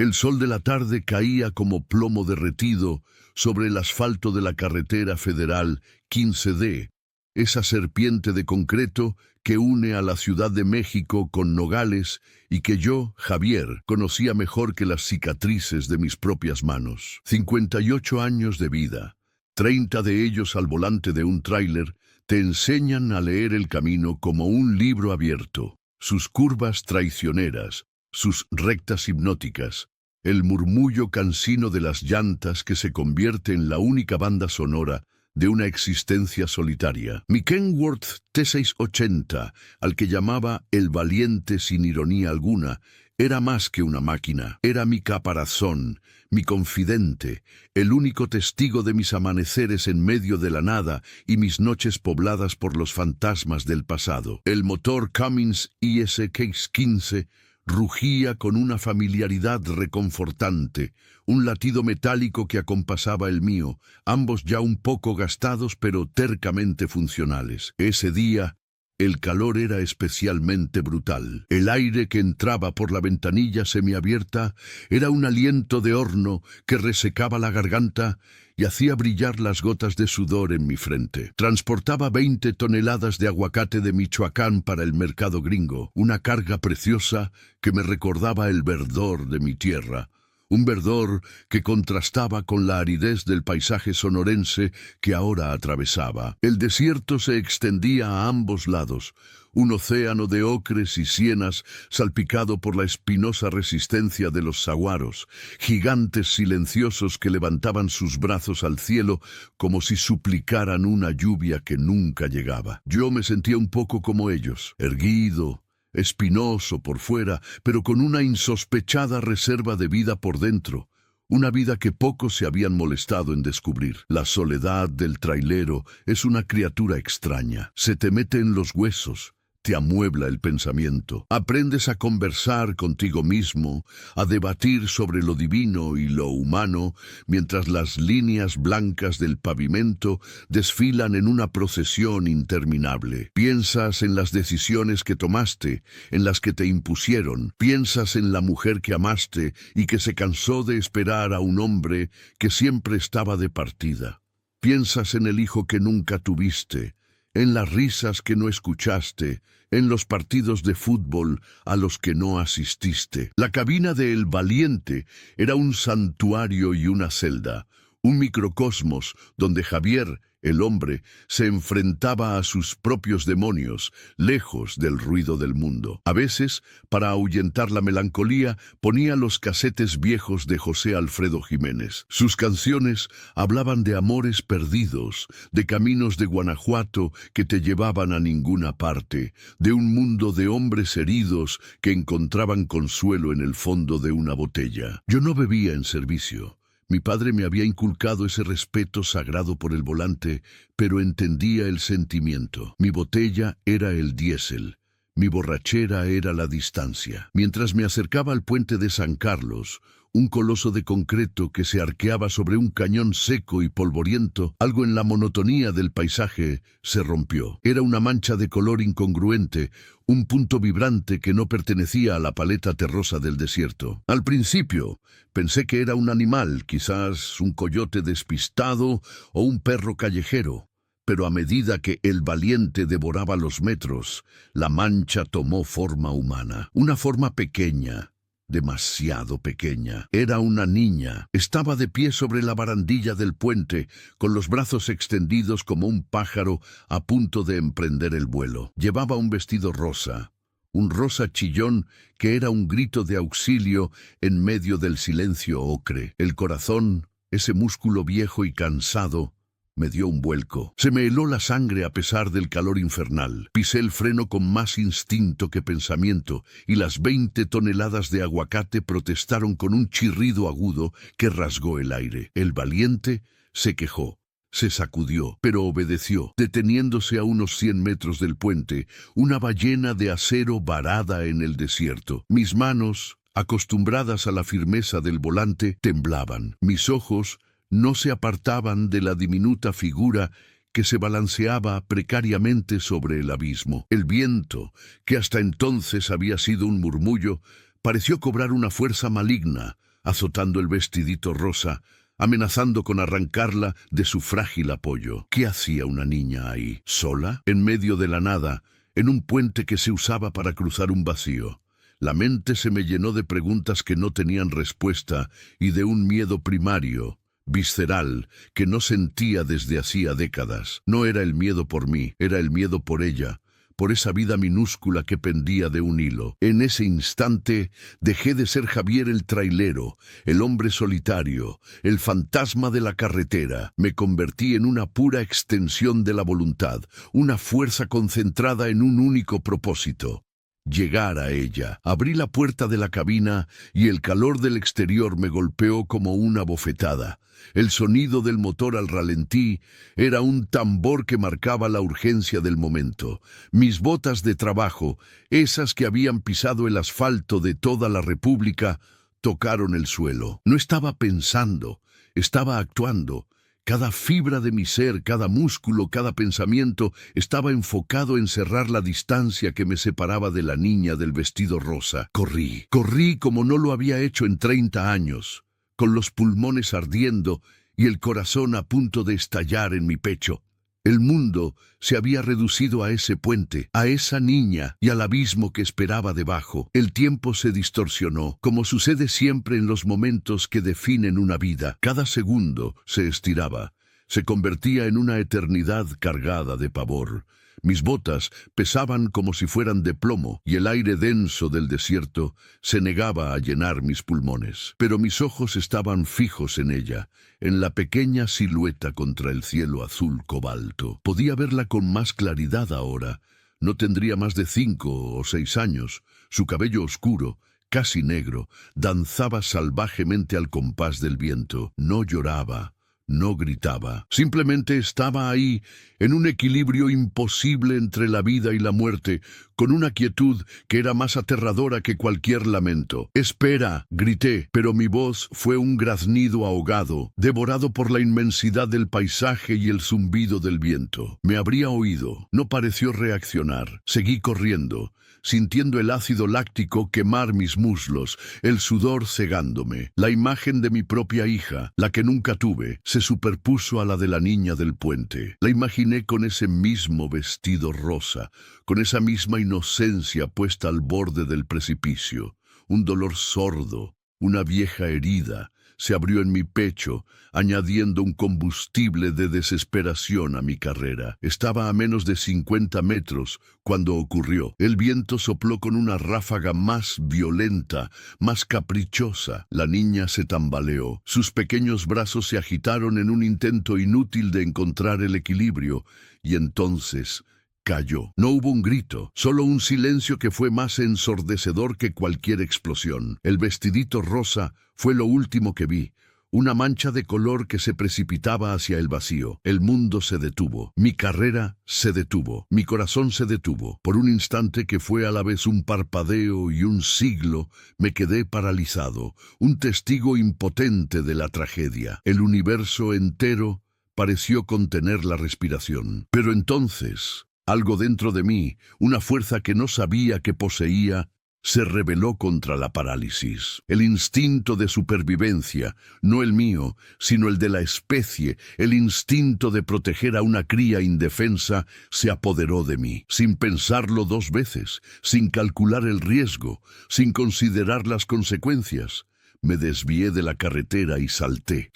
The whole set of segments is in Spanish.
El sol de la tarde caía como plomo derretido sobre el asfalto de la carretera federal 15D, esa serpiente de concreto que une a la Ciudad de México con Nogales y que yo, Javier, conocía mejor que las cicatrices de mis propias manos. 58 años de vida, 30 de ellos al volante de un tráiler, te enseñan a leer el camino como un libro abierto, sus curvas traicioneras, sus rectas hipnóticas, el murmullo cansino de las llantas que se convierte en la única banda sonora de una existencia solitaria. Mi Kenworth T680, al que llamaba el valiente sin ironía alguna, era más que una máquina, era mi caparazón, mi confidente, el único testigo de mis amaneceres en medio de la nada y mis noches pobladas por los fantasmas del pasado. El motor Cummins ISX-15 rugía con una familiaridad reconfortante, un latido metálico que acompasaba el mío, ambos ya un poco gastados pero tercamente funcionales. Ese día, el calor era especialmente brutal. El aire que entraba por la ventanilla semiabierta era un aliento de horno que resecaba la garganta y hacía brillar las gotas de sudor en mi frente. Transportaba 20 toneladas de aguacate de Michoacán para el mercado gringo, una carga preciosa que me recordaba el verdor de mi tierra. Un verdor que contrastaba con la aridez del paisaje sonorense que ahora atravesaba. El desierto se extendía a ambos lados, un océano de ocres y sienas salpicado por la espinosa resistencia de los saguaros, gigantes silenciosos que levantaban sus brazos al cielo como si suplicaran una lluvia que nunca llegaba. Yo me sentía un poco como ellos, erguido, espinoso por fuera, pero con una insospechada reserva de vida por dentro, una vida que pocos se habían molestado en descubrir. La soledad del trailero es una criatura extraña, se te mete en los huesos, te amuebla el pensamiento. Aprendes a conversar contigo mismo, a debatir sobre lo divino y lo humano, mientras las líneas blancas del pavimento desfilan en una procesión interminable. Piensas en las decisiones que tomaste, en las que te impusieron. Piensas en la mujer que amaste y que se cansó de esperar a un hombre que siempre estaba de partida. Piensas en el hijo que nunca tuviste, en las risas que no escuchaste, en los partidos de fútbol a los que no asististe. La cabina de El Valiente era un santuario y una celda, un microcosmos donde Javier, el hombre, se enfrentaba a sus propios demonios, lejos del ruido del mundo. A veces, para ahuyentar la melancolía, ponía los casetes viejos de José Alfredo Jiménez. Sus canciones hablaban de amores perdidos, de caminos de Guanajuato que te llevaban a ninguna parte, de un mundo de hombres heridos que encontraban consuelo en el fondo de una botella. Yo no bebía en servicio. Mi padre me había inculcado ese respeto sagrado por el volante, pero entendía el sentimiento. Mi botella era el diésel, mi borrachera era la distancia. Mientras me acercaba al puente de San Carlos, un coloso de concreto que se arqueaba sobre un cañón seco y polvoriento, algo en la monotonía del paisaje se rompió. Era una mancha de color incongruente, un punto vibrante que no pertenecía a la paleta terrosa del desierto. Al principio, pensé que era un animal, quizás un coyote despistado o un perro callejero. Pero a medida que El Valiente devoraba los metros, la mancha tomó forma humana. Una forma pequeña, demasiado pequeña. Era una niña. Estaba de pie sobre la barandilla del puente, con los brazos extendidos como un pájaro a punto de emprender el vuelo. Llevaba un vestido rosa, un rosa chillón que era un grito de auxilio en medio del silencio ocre. El corazón, ese músculo viejo y cansado, me dio un vuelco. Se me heló la sangre a pesar del calor infernal. Pisé el freno con más instinto que pensamiento y las 20 toneladas de aguacate protestaron con un chirrido agudo que rasgó el aire. El Valiente se quejó, se sacudió, pero obedeció, deteniéndose a unos 100 metros del puente, una ballena de acero varada en el desierto. Mis manos, acostumbradas a la firmeza del volante, temblaban. Mis ojos no se apartaban de la diminuta figura que se balanceaba precariamente sobre el abismo. El viento, que hasta entonces había sido un murmullo, pareció cobrar una fuerza maligna, azotando el vestidito rosa, amenazando con arrancarla de su frágil apoyo. ¿Qué hacía una niña ahí, sola, en medio de la nada, en un puente que se usaba para cruzar un vacío? La mente se me llenó de preguntas que no tenían respuesta y de un miedo primario, visceral, que no sentía desde hacía décadas. No era el miedo por mí, era el miedo por ella, por esa vida minúscula que pendía de un hilo. En ese instante dejé de ser Javier el trailero, el hombre solitario, el fantasma de la carretera. Me convertí en una pura extensión de la voluntad, una fuerza concentrada en un único propósito: llegar a ella. Abrí la puerta de la cabina y el calor del exterior me golpeó como una bofetada. El sonido del motor al ralentí era un tambor que marcaba la urgencia del momento. Mis botas de trabajo, esas que habían pisado el asfalto de toda la República, tocaron el suelo. No estaba pensando, estaba actuando. Cada fibra de mi ser, cada músculo, cada pensamiento estaba enfocado en cerrar la distancia que me separaba de la niña del vestido rosa. Corrí como no lo había hecho en 30 años, con los pulmones ardiendo y el corazón a punto de estallar en mi pecho. El mundo se había reducido a ese puente, a esa niña y al abismo que esperaba debajo. El tiempo se distorsionó, como sucede siempre en los momentos que definen una vida. Cada segundo se estiraba, se convertía en una eternidad cargada de pavor. Mis botas pesaban como si fueran de plomo y el aire denso del desierto se negaba a llenar mis pulmones. Pero mis ojos estaban fijos en ella, en la pequeña silueta contra el cielo azul cobalto. Podía verla con más claridad ahora. No tendría más de 5 o 6 años. Su cabello oscuro, casi negro, danzaba salvajemente al compás del viento. No lloraba. No gritaba, simplemente estaba ahí, en un equilibrio imposible entre la vida y la muerte, con una quietud que era más aterradora que cualquier lamento. «Espera», grité, pero mi voz fue un graznido ahogado, devorado por la inmensidad del paisaje y el zumbido del viento. Me habría oído. No pareció reaccionar. Seguí corriendo, sintiendo el ácido láctico quemar mis muslos, el sudor cegándome. La imagen de mi propia hija, la que nunca tuve, se superpuso a la de la niña del puente. La imaginé con ese mismo vestido rosa, con esa misma inocencia puesta al borde del precipicio. Un dolor sordo, una vieja herida, se abrió en mi pecho, añadiendo un combustible de desesperación a mi carrera. Estaba a menos de 50 metros cuando ocurrió. El viento sopló con una ráfaga más violenta, más caprichosa. La niña se tambaleó. Sus pequeños brazos se agitaron en un intento inútil de encontrar el equilibrio, y entonces cayó. No hubo un grito, solo un silencio que fue más ensordecedor que cualquier explosión. El vestidito rosa fue lo último que vi, una mancha de color que se precipitaba hacia el vacío. El mundo se detuvo, mi carrera se detuvo, mi corazón se detuvo. Por un instante que fue a la vez un parpadeo y un siglo, me quedé paralizado, un testigo impotente de la tragedia. El universo entero pareció contener la respiración. Pero entonces, algo dentro de mí, una fuerza que no sabía que poseía, se rebeló contra la parálisis. El instinto de supervivencia, no el mío, sino el de la especie, el instinto de proteger a una cría indefensa, se apoderó de mí. Sin pensarlo 2 veces, sin calcular el riesgo, sin considerar las consecuencias, me desvié de la carretera y salté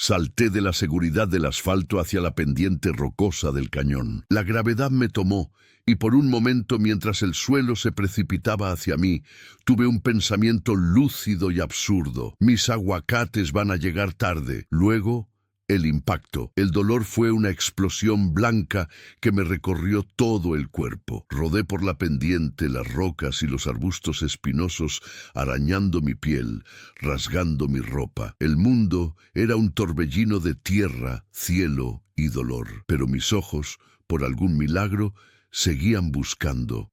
de la seguridad del asfalto hacia la pendiente rocosa del cañón. La gravedad me tomó, y por un momento, mientras el suelo se precipitaba hacia mí, tuve un pensamiento lúcido y absurdo. Mis aguacates van a llegar tarde. Luego, el impacto. El dolor fue una explosión blanca que me recorrió todo el cuerpo. Rodé por la pendiente, las rocas y los arbustos espinosos, arañando mi piel, rasgando mi ropa. El mundo era un torbellino de tierra, cielo y dolor. Pero mis ojos, por algún milagro, seguían buscando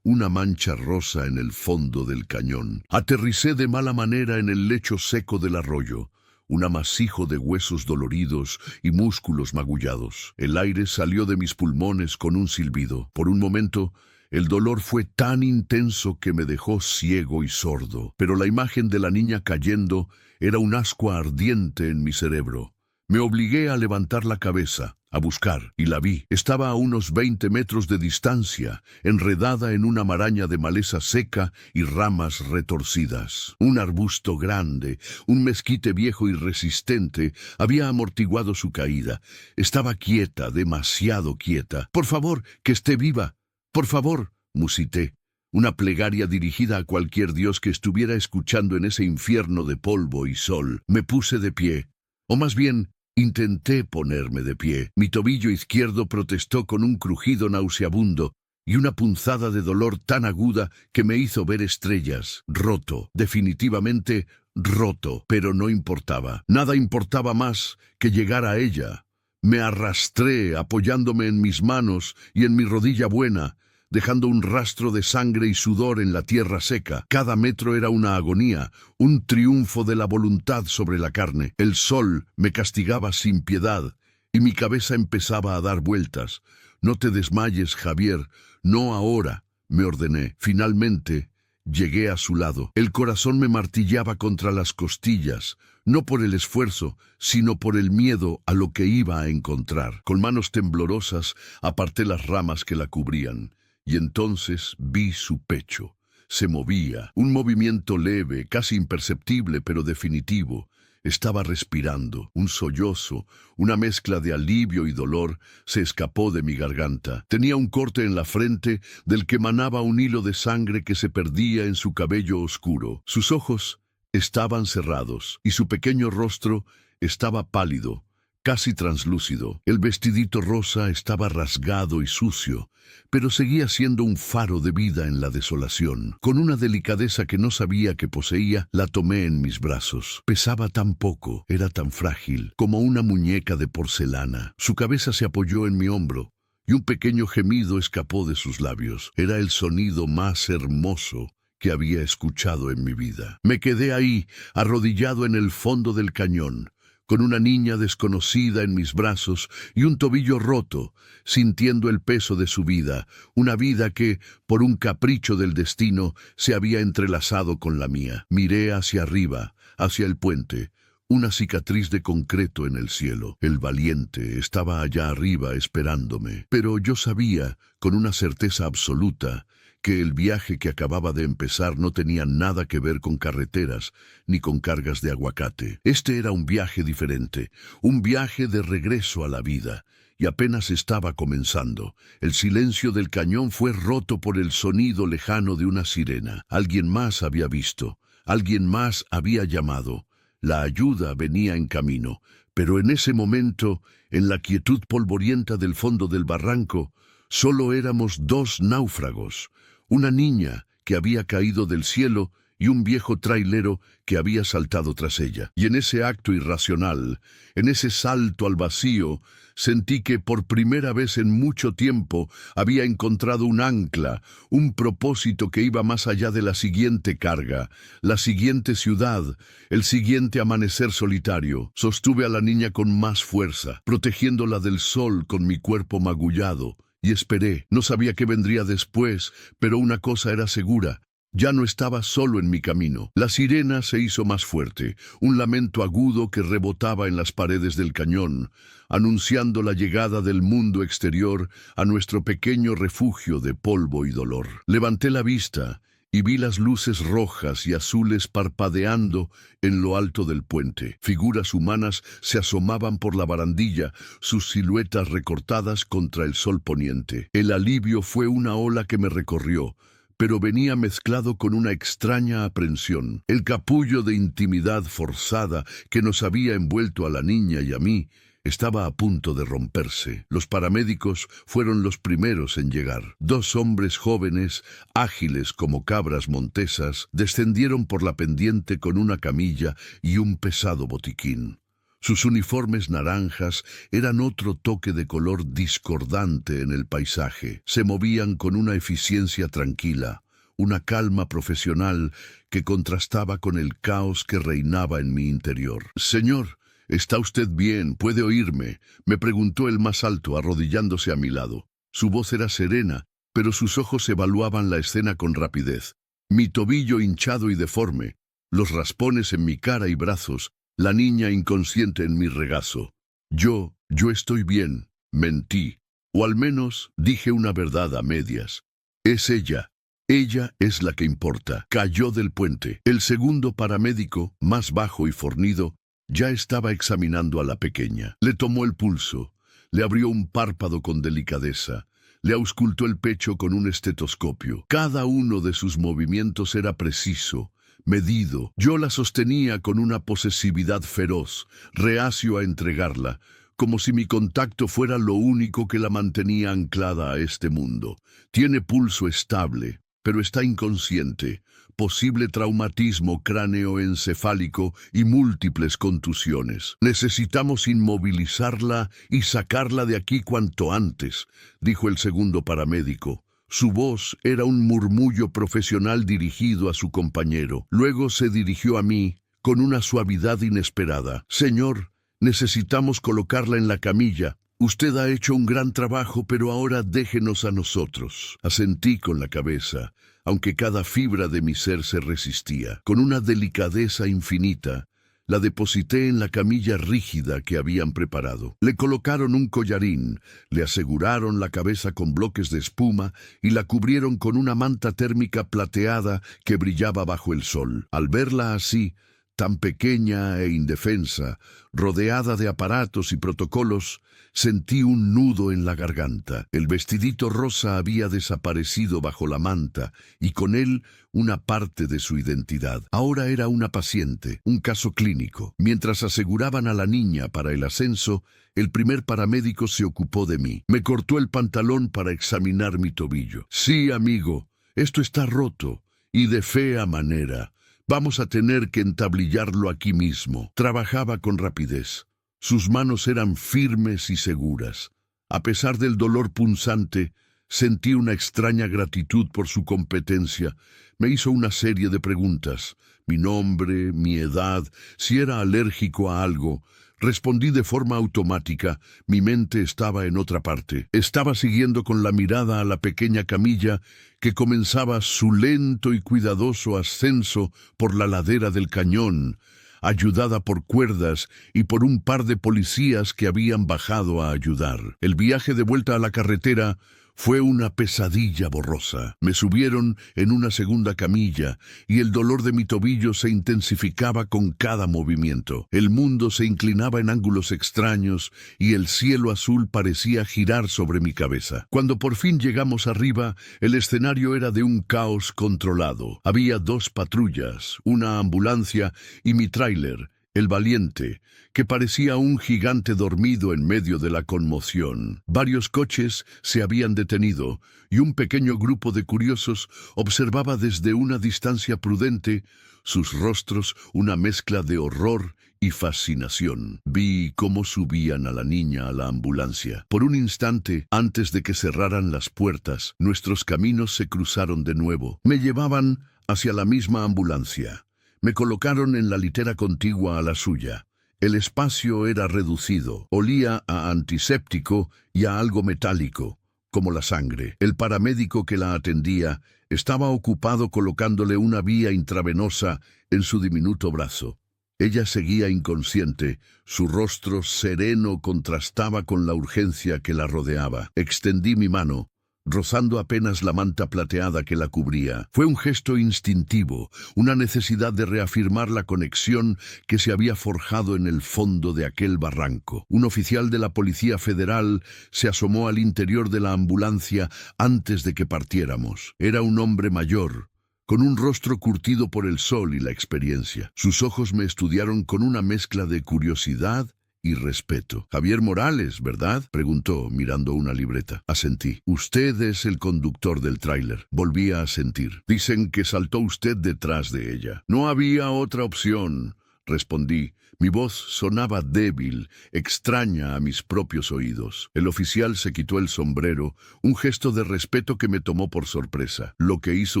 una mancha rosa en el fondo del cañón. Aterricé de mala manera en el lecho seco del arroyo, un amasijo de huesos doloridos y músculos magullados. El aire salió de mis pulmones con un silbido. Por un momento, El dolor fue tan intenso que me dejó ciego y sordo, pero la imagen de la niña cayendo era un ascua ardiente en mi cerebro. Me obligué a levantar la cabeza, a buscar, y la vi. Estaba a unos 20 metros de distancia, enredada en una maraña de maleza seca y ramas retorcidas. Un arbusto grande, un mezquite viejo y resistente, había amortiguado su caída. Estaba quieta, demasiado quieta. «Por favor, que esté viva. Por favor», musité. Una plegaria dirigida a cualquier dios que estuviera escuchando en ese infierno de polvo y sol. Me puse de pie, o más bien, intenté ponerme de pie. Mi tobillo izquierdo protestó con un crujido nauseabundo y una punzada de dolor tan aguda que me hizo ver estrellas. Roto, definitivamente roto, pero no importaba. Nada importaba más que llegar a ella. Me arrastré apoyándome en mis manos y en mi rodilla buena, dejando un rastro de sangre y sudor en la tierra seca. Cada metro era una agonía, un triunfo de la voluntad sobre la carne. El sol me castigaba sin piedad y mi cabeza empezaba a dar vueltas. «No te desmayes, Javier, no ahora», me ordené. Finalmente, llegué a su lado. El corazón me martillaba contra las costillas, no por el esfuerzo, sino por el miedo a lo que iba a encontrar. Con manos temblorosas aparté las ramas que la cubrían. Y entonces vi su pecho. Se movía, un movimiento leve, casi imperceptible, pero definitivo. Estaba respirando. Un sollozo, una mezcla de alivio y dolor, se escapó de mi garganta. Tenía un corte en la frente del que manaba un hilo de sangre que se perdía en su cabello oscuro. Sus ojos estaban cerrados y su pequeño rostro estaba pálido, casi translúcido. El vestidito rosa estaba rasgado y sucio, pero seguía siendo un faro de vida en la desolación. Con una delicadeza que no sabía que poseía, la tomé en mis brazos. Pesaba tan poco, era tan frágil, como una muñeca de porcelana. Su cabeza se apoyó en mi hombro, y un pequeño gemido escapó de sus labios. Era el sonido más hermoso que había escuchado en mi vida. Me quedé ahí, arrodillado en el fondo del cañón, con una niña desconocida en mis brazos y un tobillo roto, sintiendo el peso de su vida, una vida que, por un capricho del destino, se había entrelazado con la mía. Miré hacia arriba, hacia el puente, una cicatriz de concreto en el cielo. El valiente estaba allá arriba esperándome, pero yo sabía, con una certeza absoluta, que el viaje que acababa de empezar no tenía nada que ver con carreteras ni con cargas de aguacate. Este era un viaje diferente, un viaje de regreso a la vida, y apenas estaba comenzando. El silencio del cañón fue roto por el sonido lejano de una sirena. Alguien más había visto, alguien más había llamado. La ayuda venía en camino, pero en ese momento, en la quietud polvorienta del fondo del barranco, solo éramos dos náufragos. Una niña que había caído del cielo y un viejo trailero que había saltado tras ella. Y en ese acto irracional, en ese salto al vacío, sentí que por primera vez en mucho tiempo había encontrado un ancla, un propósito que iba más allá de la siguiente carga, la siguiente ciudad, el siguiente amanecer solitario. Sostuve a la niña con más fuerza, protegiéndola del sol con mi cuerpo magullado. Y esperé. No sabía qué vendría después, pero una cosa era segura. Ya no estaba solo en mi camino. La sirena se hizo más fuerte, un lamento agudo que rebotaba en las paredes del cañón, anunciando la llegada del mundo exterior a nuestro pequeño refugio de polvo y dolor. Levanté la vista y vi las luces rojas y azules parpadeando en lo alto del puente. Figuras humanas se asomaban por la barandilla, sus siluetas recortadas contra el sol poniente. El alivio fue una ola que me recorrió, pero venía mezclado con una extraña aprensión. El capullo de intimidad forzada que nos había envuelto a la niña y a mí estaba a punto de romperse. Los paramédicos fueron los primeros en llegar. Dos hombres jóvenes, ágiles como cabras montesas, descendieron por la pendiente con una camilla y un pesado botiquín. Sus uniformes naranjas eran otro toque de color discordante en el paisaje. Se movían con una eficiencia tranquila, una calma profesional que contrastaba con el caos que reinaba en mi interior. «Señor, ¿está usted bien? ¿Puede oírme?», me preguntó el más alto, arrodillándose a mi lado. Su voz era serena, pero sus ojos evaluaban la escena con rapidez. Mi tobillo hinchado y deforme, los raspones en mi cara y brazos, la niña inconsciente en mi regazo. Yo estoy bien, mentí, o al menos dije una verdad a medias. Es ella. Ella es la que importa. Cayó del puente. El segundo paramédico, más bajo y fornido, ya estaba examinando a la pequeña. Le tomó el pulso, le abrió un párpado con delicadeza, le auscultó el pecho con un estetoscopio. Cada uno de sus movimientos era preciso, medido. Yo la sostenía con una posesividad feroz, reacio a entregarla, como si mi contacto fuera lo único que la mantenía anclada a este mundo. Tiene pulso estable, pero está inconsciente, posible traumatismo cráneoencefálico y múltiples contusiones. Necesitamos inmovilizarla y sacarla de aquí cuanto antes, dijo el segundo paramédico. Su voz era un murmullo profesional dirigido a su compañero. Luego se dirigió a mí con una suavidad inesperada. Señor, necesitamos colocarla en la camilla. Usted ha hecho un gran trabajo, pero ahora déjenos a nosotros. Asentí con la cabeza, aunque cada fibra de mi ser se resistía. Con una delicadeza infinita, la deposité en la camilla rígida que habían preparado. Le colocaron un collarín, le aseguraron la cabeza con bloques de espuma y la cubrieron con una manta térmica plateada que brillaba bajo el sol. Al verla así, tan pequeña e indefensa, rodeada de aparatos y protocolos, sentí un nudo en la garganta. El vestidito rosa había desaparecido bajo la manta y con él una parte de su identidad. Ahora era una paciente, un caso clínico. Mientras aseguraban a la niña para el ascenso, el primer paramédico se ocupó de mí. Me cortó el pantalón para examinar mi tobillo. Sí, amigo, esto está roto y de fea manera. Vamos a tener que entablillarlo aquí mismo. Trabajaba con rapidez. Sus manos eran firmes y seguras. A pesar del dolor punzante, sentí una extraña gratitud por su competencia. Me hizo una serie de preguntas. Mi nombre, mi edad, si era alérgico a algo. Respondí de forma automática. Mi mente estaba en otra parte. Estaba siguiendo con la mirada a la pequeña camilla que comenzaba su lento y cuidadoso ascenso por la ladera del cañón, ayudada por cuerdas y por un par de policías que habían bajado a ayudar. El viaje de vuelta a la carretera fue una pesadilla borrosa. Me subieron en una segunda camilla y el dolor de mi tobillo se intensificaba con cada movimiento. El mundo se inclinaba en ángulos extraños y el cielo azul parecía girar sobre mi cabeza. Cuando por fin llegamos arriba, el escenario era de un caos controlado. Había 2 patrullas, una ambulancia y mi tráiler, el Valiente, que parecía un gigante dormido en medio de la conmoción. Varios coches se habían detenido y un pequeño grupo de curiosos observaba desde una distancia prudente, sus rostros una mezcla de horror y fascinación. Vi cómo subían a la niña a la ambulancia. Por un instante, antes de que cerraran las puertas, nuestros caminos se cruzaron de nuevo. Me llevaban hacia la misma ambulancia. Me colocaron en la litera contigua a la suya. El espacio era reducido, olía a antiséptico y a algo metálico, como la sangre. El paramédico que la atendía estaba ocupado colocándole una vía intravenosa en su diminuto brazo. Ella seguía inconsciente, su rostro sereno contrastaba con la urgencia que la rodeaba. Extendí mi mano, rozando apenas la manta plateada que la cubría. Fue un gesto instintivo, una necesidad de reafirmar la conexión que se había forjado en el fondo de aquel barranco. Un oficial de la Policía Federal se asomó al interior de la ambulancia antes de que partiéramos. Era un hombre mayor, con un rostro curtido por el sol y la experiencia. Sus ojos me estudiaron con una mezcla de curiosidad y respeto. Javier Morales, ¿verdad?, preguntó, mirando una libreta. Asentí. Usted es el conductor del tráiler. Volví a asentir. Dicen que saltó usted detrás de ella. No había otra opción, respondí. Mi voz sonaba débil, extraña a mis propios oídos. El oficial se quitó el sombrero, un gesto de respeto que me tomó por sorpresa. Lo que hizo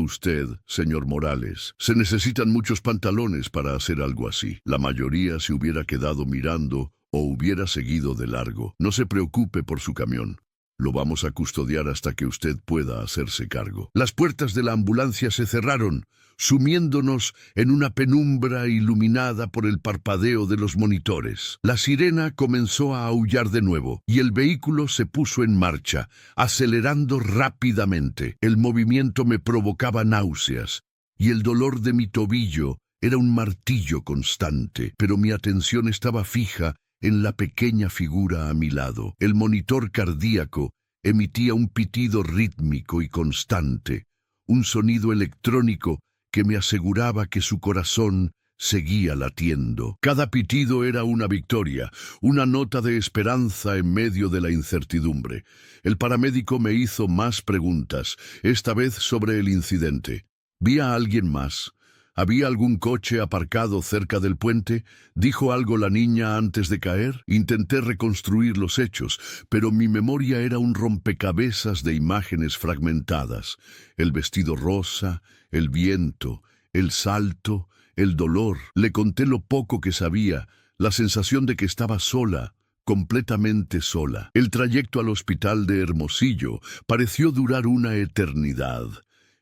usted, señor Morales. Se necesitan muchos pantalones para hacer algo así. La mayoría se hubiera quedado mirando o hubiera seguido de largo. No se preocupe por su camión. Lo vamos a custodiar hasta que usted pueda hacerse cargo. Las puertas de la ambulancia se cerraron, sumiéndonos en una penumbra iluminada por el parpadeo de los monitores. La sirena comenzó a aullar de nuevo y el vehículo se puso en marcha, acelerando rápidamente. El movimiento me provocaba náuseas y el dolor de mi tobillo era un martillo constante, pero mi atención estaba fija en la pequeña figura a mi lado. El monitor cardíaco emitía un pitido rítmico y constante, un sonido electrónico que me aseguraba que su corazón seguía latiendo. Cada pitido era una victoria, una nota de esperanza en medio de la incertidumbre. El paramédico me hizo más preguntas, esta vez sobre el incidente. ¿Vi a alguien más? ¿Había algún coche aparcado cerca del puente? ¿Dijo algo la niña antes de caer? Intenté reconstruir los hechos, pero mi memoria era un rompecabezas de imágenes fragmentadas. El vestido rosa, el viento, el salto, el dolor. Le conté lo poco que sabía, la sensación de que estaba sola, completamente sola. El trayecto al hospital de Hermosillo pareció durar una eternidad.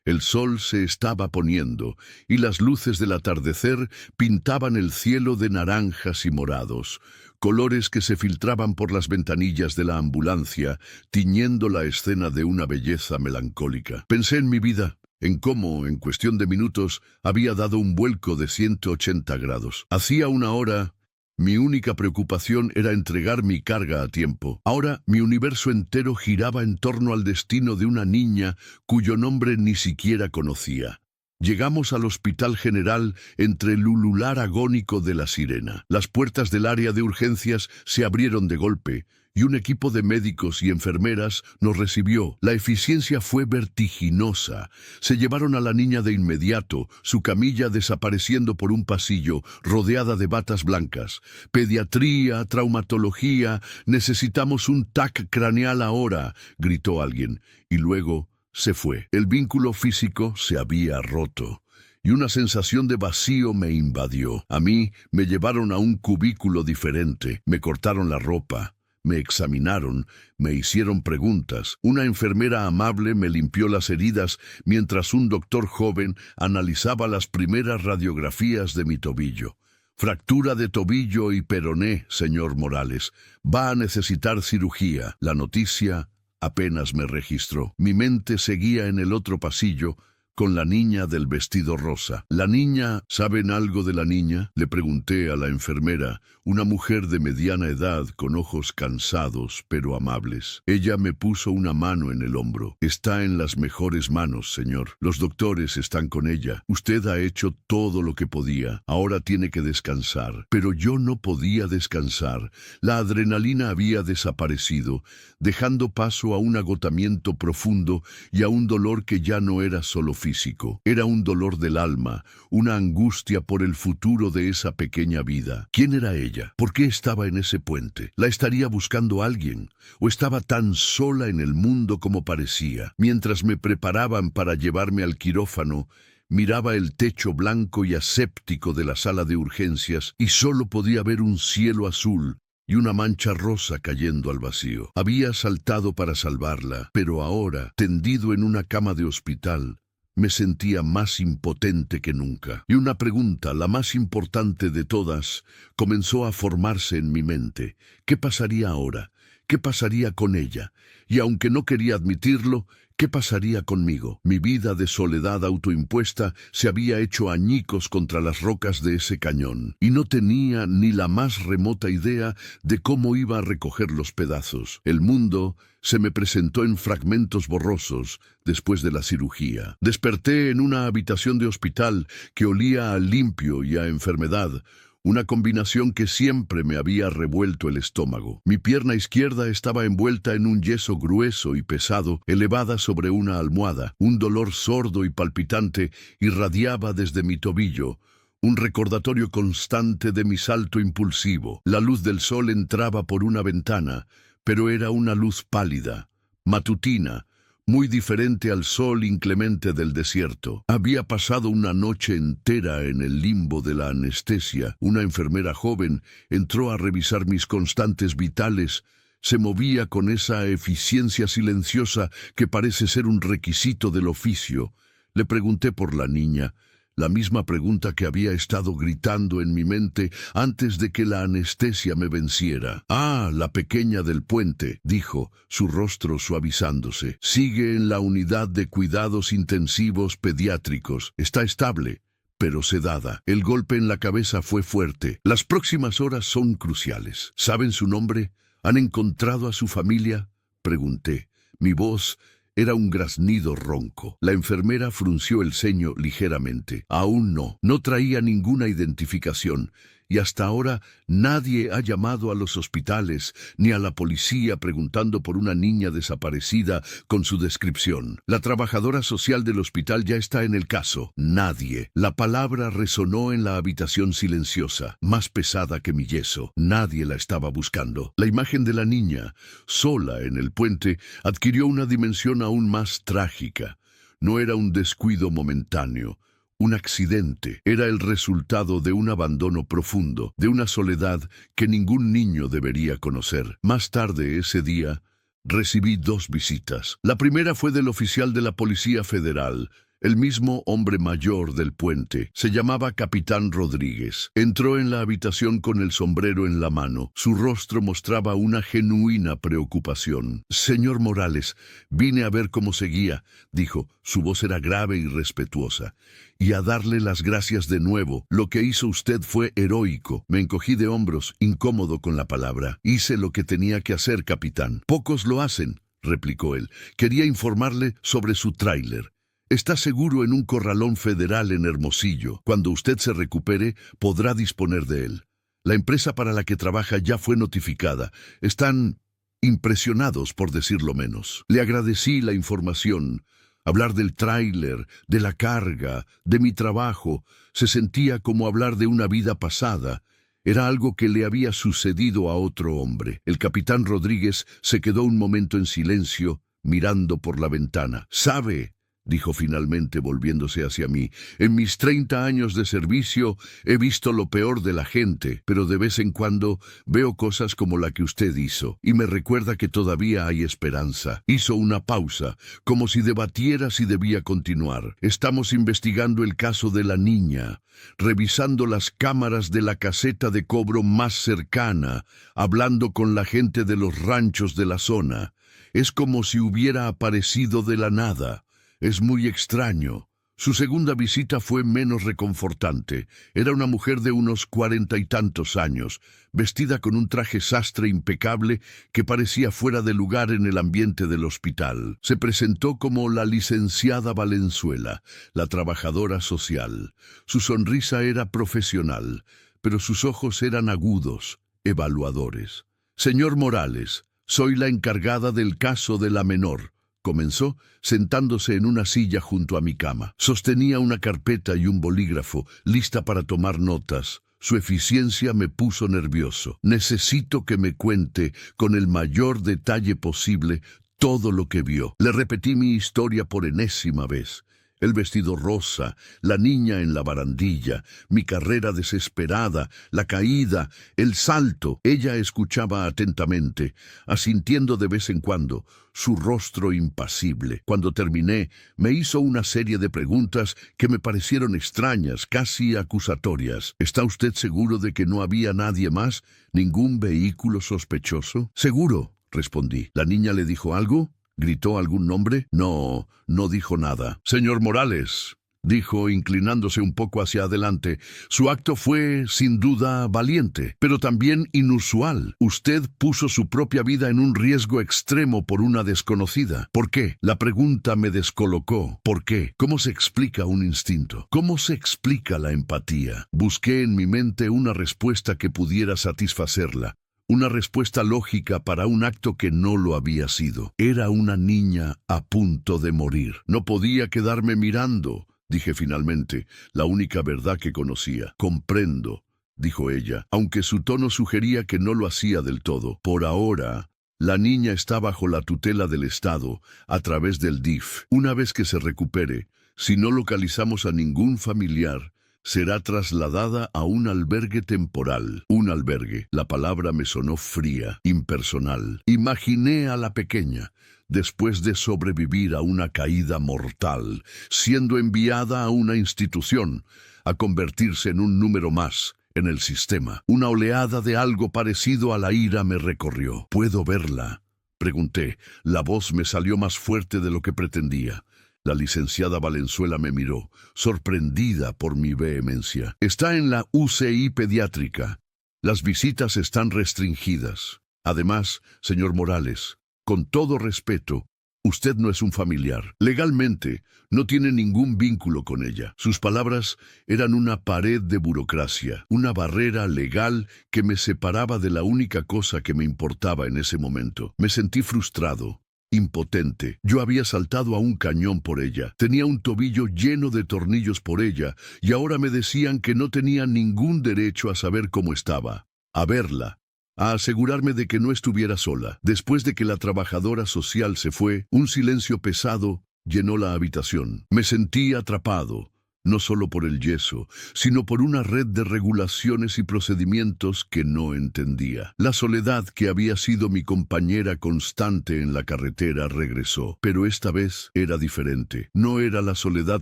El sol se estaba poniendo y las luces del atardecer pintaban el cielo de naranjas y morados, colores que se filtraban por las ventanillas de la ambulancia, tiñendo la escena de una belleza melancólica. Pensé en mi vida, en cómo, en cuestión de minutos, había dado un vuelco de 180 grados. Hacía una hora, mi única preocupación era entregar mi carga a tiempo. Ahora mi universo entero giraba en torno al destino de una niña cuyo nombre ni siquiera conocía. Llegamos al Hospital General entre el ulular agónico de la sirena. Las puertas del área de urgencias se abrieron de golpe y un equipo de médicos y enfermeras nos recibió. La eficiencia fue vertiginosa. Se llevaron a la niña de inmediato, su camilla desapareciendo por un pasillo, rodeada de batas blancas. Pediatría, traumatología, necesitamos un TAC craneal ahora, gritó alguien, y luego se fue. El vínculo físico se había roto y una sensación de vacío me invadió. A mí me llevaron a un cubículo diferente, me cortaron la ropa. Me examinaron, me hicieron preguntas. Una enfermera amable me limpió las heridas mientras un doctor joven analizaba las primeras radiografías de mi tobillo. Fractura de tobillo y peroné, señor Morales. Va a necesitar cirugía. La noticia apenas me registró. Mi mente seguía en el otro pasillo, con la niña del vestido rosa. ¿La niña? ¿Saben algo de la niña? Le pregunté a la enfermera, una mujer de mediana edad con ojos cansados pero amables. Ella me puso una mano en el hombro. Está en las mejores manos, señor. Los doctores están con ella. Usted ha hecho todo lo que podía. Ahora tiene que descansar. Pero yo no podía descansar. La adrenalina había desaparecido, dejando paso a un agotamiento profundo y a un dolor que ya no era solo físico. Era un dolor del alma, una angustia por el futuro de esa pequeña vida. ¿Quién era ella? ¿Por qué estaba en ese puente? ¿La estaría buscando alguien? ¿O estaba tan sola en el mundo como parecía? Mientras me preparaban para llevarme al quirófano, miraba el techo blanco y aséptico de la sala de urgencias y solo podía ver un cielo azul y una mancha rosa cayendo al vacío. Había saltado para salvarla, pero ahora, tendido en una cama de hospital, me sentía más impotente que nunca. Y una pregunta, la más importante de todas, comenzó a formarse en mi mente. ¿Qué pasaría ahora? ¿Qué pasaría con ella? Y aunque no quería admitirlo, ¿qué pasaría conmigo? Mi vida de soledad autoimpuesta se había hecho añicos contra las rocas de ese cañón, y no tenía ni la más remota idea de cómo iba a recoger los pedazos. El mundo se me presentó en fragmentos borrosos después de la cirugía. Desperté en una habitación de hospital que olía a limpio y a enfermedad, una combinación que siempre me había revuelto el estómago. Mi pierna izquierda estaba envuelta en un yeso grueso y pesado, elevada sobre una almohada. Un dolor sordo y palpitante irradiaba desde mi tobillo, un recordatorio constante de mi salto impulsivo. La luz del sol entraba por una ventana, pero era una luz pálida, matutina, muy diferente al sol inclemente del desierto. Había pasado una noche entera en el limbo de la anestesia. Una enfermera joven entró a revisar mis constantes vitales, Se movía con esa eficiencia silenciosa que parece ser un requisito del oficio. Le pregunté por la niña, la misma pregunta que había estado gritando en mi mente antes de que la anestesia me venciera. «Ah, la pequeña del puente», dijo, su rostro suavizándose. «Sigue en la unidad de cuidados intensivos pediátricos. Está estable, pero sedada. El golpe en la cabeza fue fuerte. Las próximas horas son cruciales. ¿Saben su nombre? ¿Han encontrado a su familia?», pregunté. Mi voz era un graznido ronco. La enfermera frunció el ceño ligeramente. «Aún no. No traía ninguna identificación. Y hasta ahora nadie ha llamado a los hospitales ni a la policía preguntando por una niña desaparecida con su descripción. La trabajadora social del hospital ya está en el caso. Nadie». La palabra resonó en la habitación silenciosa, más pesada que mi yeso. Nadie la estaba buscando. La imagen de la niña, sola en el puente, adquirió una dimensión aún más trágica. No era un descuido momentáneo. Un accidente. Era el resultado de un abandono profundo, de una soledad que ningún niño debería conocer. Más tarde ese día, recibí 2 visitas. La primera fue del oficial de la Policía Federal, el mismo hombre mayor del puente. Se llamaba Capitán Rodríguez. Entró en la habitación con el sombrero en la mano. Su rostro mostraba una genuina preocupación. «Señor Morales, vine a ver cómo seguía», dijo. Su voz era grave y respetuosa. «Y a darle las gracias de nuevo. Lo que hizo usted fue heroico». Me encogí de hombros, incómodo con la palabra. «Hice lo que tenía que hacer, capitán». «Pocos lo hacen», replicó él. «Quería informarle sobre su tráiler. Está seguro en un corralón federal en Hermosillo. Cuando usted se recupere, podrá disponer de él. La empresa para la que trabaja ya fue notificada. Están impresionados, por decirlo menos». Le agradecí la información. Hablar del tráiler, de la carga, de mi trabajo, se sentía como hablar de una vida pasada. Era algo que le había sucedido a otro hombre. El capitán Rodríguez se quedó un momento en silencio, mirando por la ventana. «¿Sabe?», dijo finalmente volviéndose hacia mí, «en mis 30 años de servicio he visto lo peor de la gente, pero de vez en cuando veo cosas como la que usted hizo, y me recuerda que todavía hay esperanza». Hizo una pausa, como si debatiera si debía continuar. «Estamos investigando el caso de la niña, revisando las cámaras de la caseta de cobro más cercana, hablando con la gente de los ranchos de la zona. Es como si hubiera aparecido de la nada. Es muy extraño». Su segunda visita fue menos reconfortante. Era una mujer de unos 40 y tantos años, vestida con un traje sastre impecable que parecía fuera de lugar en el ambiente del hospital. Se presentó como la licenciada Valenzuela, la trabajadora social. Su sonrisa era profesional, pero sus ojos eran agudos, evaluadores. «Señor Morales, soy la encargada del caso de la menor», comenzó, sentándose en una silla junto a mi cama. Sostenía una carpeta y un bolígrafo, lista para tomar notas. Su eficiencia me puso nervioso. «Necesito que me cuente, con el mayor detalle posible, todo lo que vio». Le repetí mi historia por enésima vez. El vestido rosa, la niña en la barandilla, mi carrera desesperada, la caída, el salto. Ella escuchaba atentamente, asintiendo de vez en cuando, su rostro impasible. Cuando terminé, me hizo una serie de preguntas que me parecieron extrañas, casi acusatorias. «¿Está usted seguro de que no había nadie más? ¿Ningún vehículo sospechoso?» «Seguro», respondí. «¿La niña le dijo algo? ¿Gritó algún nombre?» «No, no dijo nada». «Señor Morales», dijo, inclinándose un poco hacia adelante, «su acto fue, sin duda, valiente, pero también inusual. Usted puso su propia vida en un riesgo extremo por una desconocida. ¿Por qué?». La pregunta me descolocó. ¿Por qué? ¿Cómo se explica un instinto? ¿Cómo se explica la empatía? Busqué en mi mente una respuesta que pudiera satisfacerla. Una respuesta lógica para un acto que no lo había sido. Era una niña a punto de morir. «No podía quedarme mirando», dije finalmente, la única verdad que conocía. «Comprendo», dijo ella, aunque su tono sugería que no lo hacía del todo. «Por ahora, la niña está bajo la tutela del Estado, a través del DIF. Una vez que se recupere, si no localizamos a ningún familiar, será trasladada a un albergue temporal. Un albergue. La palabra me sonó fría, impersonal. Imaginé a la pequeña, después de sobrevivir a una caída mortal, siendo enviada a una institución, a convertirse en un número más en el sistema. Una oleada de algo parecido a la ira me recorrió. ¿Puedo verla?, pregunté. La voz me salió más fuerte de lo que pretendía. La licenciada Valenzuela me miró, sorprendida por mi vehemencia. Está en la UCI pediátrica. Las visitas están restringidas. Además, señor Morales, con todo respeto, usted no es un familiar. Legalmente, no tiene ningún vínculo con ella. Sus palabras eran una pared de burocracia, una barrera legal que me separaba de la única cosa que me importaba en ese momento. Me sentí frustrado, impotente. Yo había saltado a un cañón por ella, tenía un tobillo lleno de tornillos por ella, y ahora me decían que no tenía ningún derecho a saber cómo estaba, a verla, a asegurarme de que no estuviera sola. Después de que la trabajadora social se fue, un silencio pesado llenó la habitación. Me sentí atrapado, no solo por el yeso, sino por una red de regulaciones y procedimientos que no entendía. La soledad que había sido mi compañera constante en la carretera regresó, pero esta vez era diferente. No era la soledad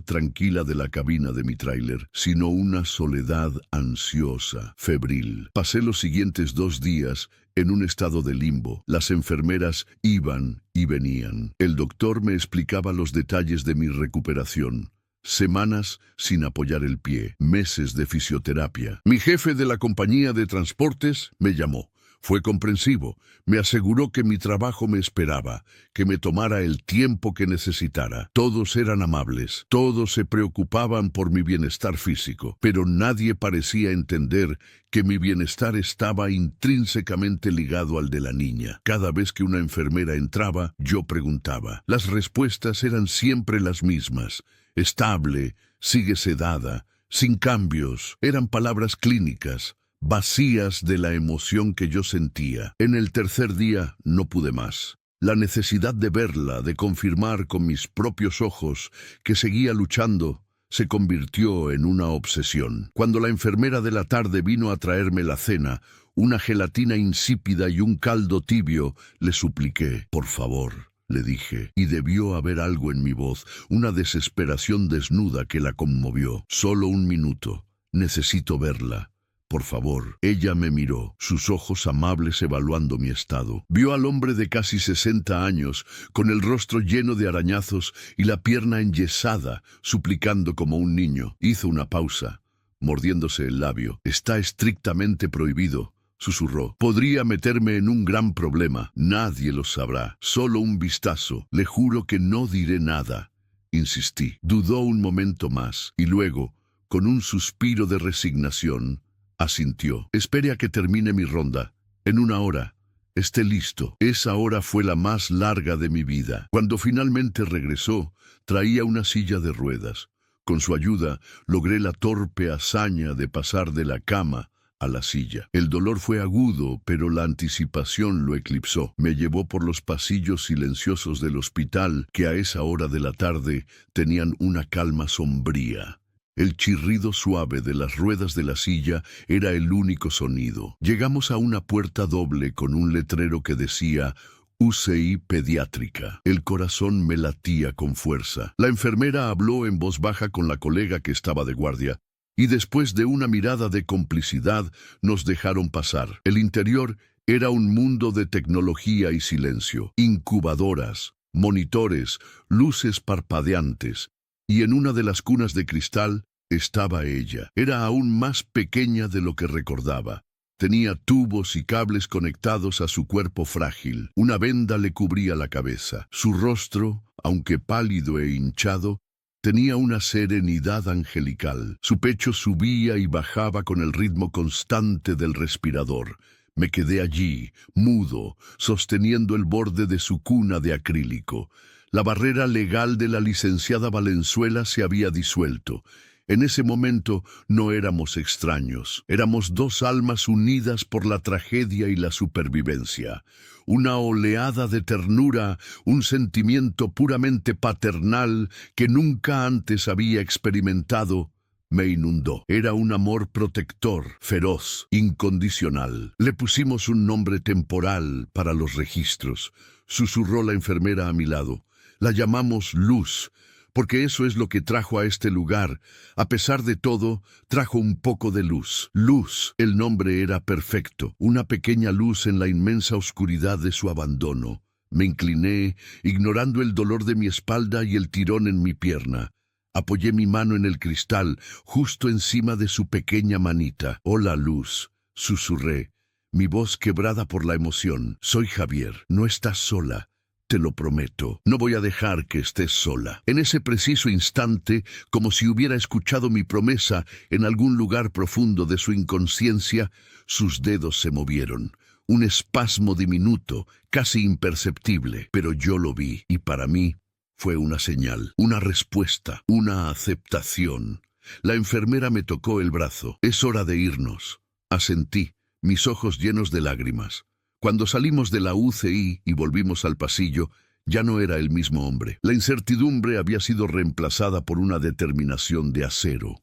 tranquila de la cabina de mi tráiler, sino una soledad ansiosa, febril. Pasé los siguientes 2 días en un estado de limbo. Las enfermeras iban y venían. El doctor me explicaba los detalles de mi recuperación. Semanas sin apoyar el pie, meses de fisioterapia. Mi jefe de la compañía de transportes me llamó. Fue comprensivo. Me aseguró que mi trabajo me esperaba, que me tomara el tiempo que necesitara. Todos eran amables, todos se preocupaban por mi bienestar físico, pero nadie parecía entender que mi bienestar estaba intrínsecamente ligado al de la niña. Cada vez que una enfermera entraba, yo preguntaba. Las respuestas eran siempre las mismas. Estable, sigue sedada, sin cambios. Eran palabras clínicas, vacías de la emoción que yo sentía. En el tercer día no pude más. La necesidad de verla, de confirmar con mis propios ojos que seguía luchando, se convirtió en una obsesión. Cuando la enfermera de la tarde vino a traerme la cena, una gelatina insípida y un caldo tibio, le supliqué, por favor, le dije, y debió haber algo en mi voz, una desesperación desnuda que la conmovió. Solo un minuto. Necesito verla. Por favor. Ella me miró, sus ojos amables evaluando mi estado. Vio al hombre de casi 60 años, con el rostro lleno de arañazos y la pierna enyesada, suplicando como un niño. Hizo una pausa, mordiéndose el labio. Está estrictamente prohibido, susurró. Podría meterme en un gran problema. Nadie lo sabrá. Solo un vistazo. Le juro que no diré nada. Insistí. Dudó un momento más, y luego, con un suspiro de resignación, asintió. Espere a que termine mi ronda. En 1 hora. Esté listo. Esa hora fue la más larga de mi vida. Cuando finalmente regresó, traía una silla de ruedas. Con su ayuda, logré la torpe hazaña de pasar de la cama a la silla. El dolor fue agudo, pero la anticipación lo eclipsó. Me llevó por los pasillos silenciosos del hospital, que a esa hora de la tarde tenían una calma sombría. El chirrido suave de las ruedas de la silla era el único sonido. Llegamos a una puerta doble con un letrero que decía UCI pediátrica. El corazón me latía con fuerza. La enfermera habló en voz baja con la colega que estaba de guardia, y después de una mirada de complicidad nos dejaron pasar. El interior era un mundo de tecnología y silencio, incubadoras, monitores, luces parpadeantes, y en una de las cunas de cristal estaba ella. Era aún más pequeña de lo que recordaba. Tenía tubos y cables conectados a su cuerpo frágil. Una venda le cubría la cabeza. Su rostro, aunque pálido e hinchado, tenía una serenidad angelical. Su pecho subía y bajaba con el ritmo constante del respirador. Me quedé allí, mudo, sosteniendo el borde de su cuna de acrílico. La barrera legal de la licenciada Valenzuela se había disuelto. En ese momento no éramos extraños, éramos 2 almas unidas por la tragedia y la supervivencia. Una oleada de ternura, un sentimiento puramente paternal que nunca antes había experimentado, me inundó. Era un amor protector, feroz, incondicional. Le pusimos un nombre temporal para los registros. Susurró la enfermera a mi lado. La llamamos Luz, porque eso es lo que trajo a este lugar. A pesar de todo, trajo un poco de luz. Luz, el nombre era perfecto, una pequeña luz en la inmensa oscuridad de su abandono. Me incliné, ignorando el dolor de mi espalda y el tirón en mi pierna. Apoyé mi mano en el cristal, justo encima de su pequeña manita. «Hola, Luz», susurré, mi voz quebrada por la emoción. «Soy Javier, no estás sola. Te lo prometo, no voy a dejar que estés sola». En ese preciso instante, como si hubiera escuchado mi promesa en algún lugar profundo de su inconsciencia, sus dedos se movieron. Un espasmo diminuto, casi imperceptible, pero yo lo vi, y para mí fue una señal, una respuesta, una aceptación. La enfermera me tocó el brazo. «Es hora de irnos», asentí, mis ojos llenos de lágrimas. Cuando salimos de la UCI y volvimos al pasillo, ya no era el mismo hombre. La incertidumbre había sido reemplazada por una determinación de acero.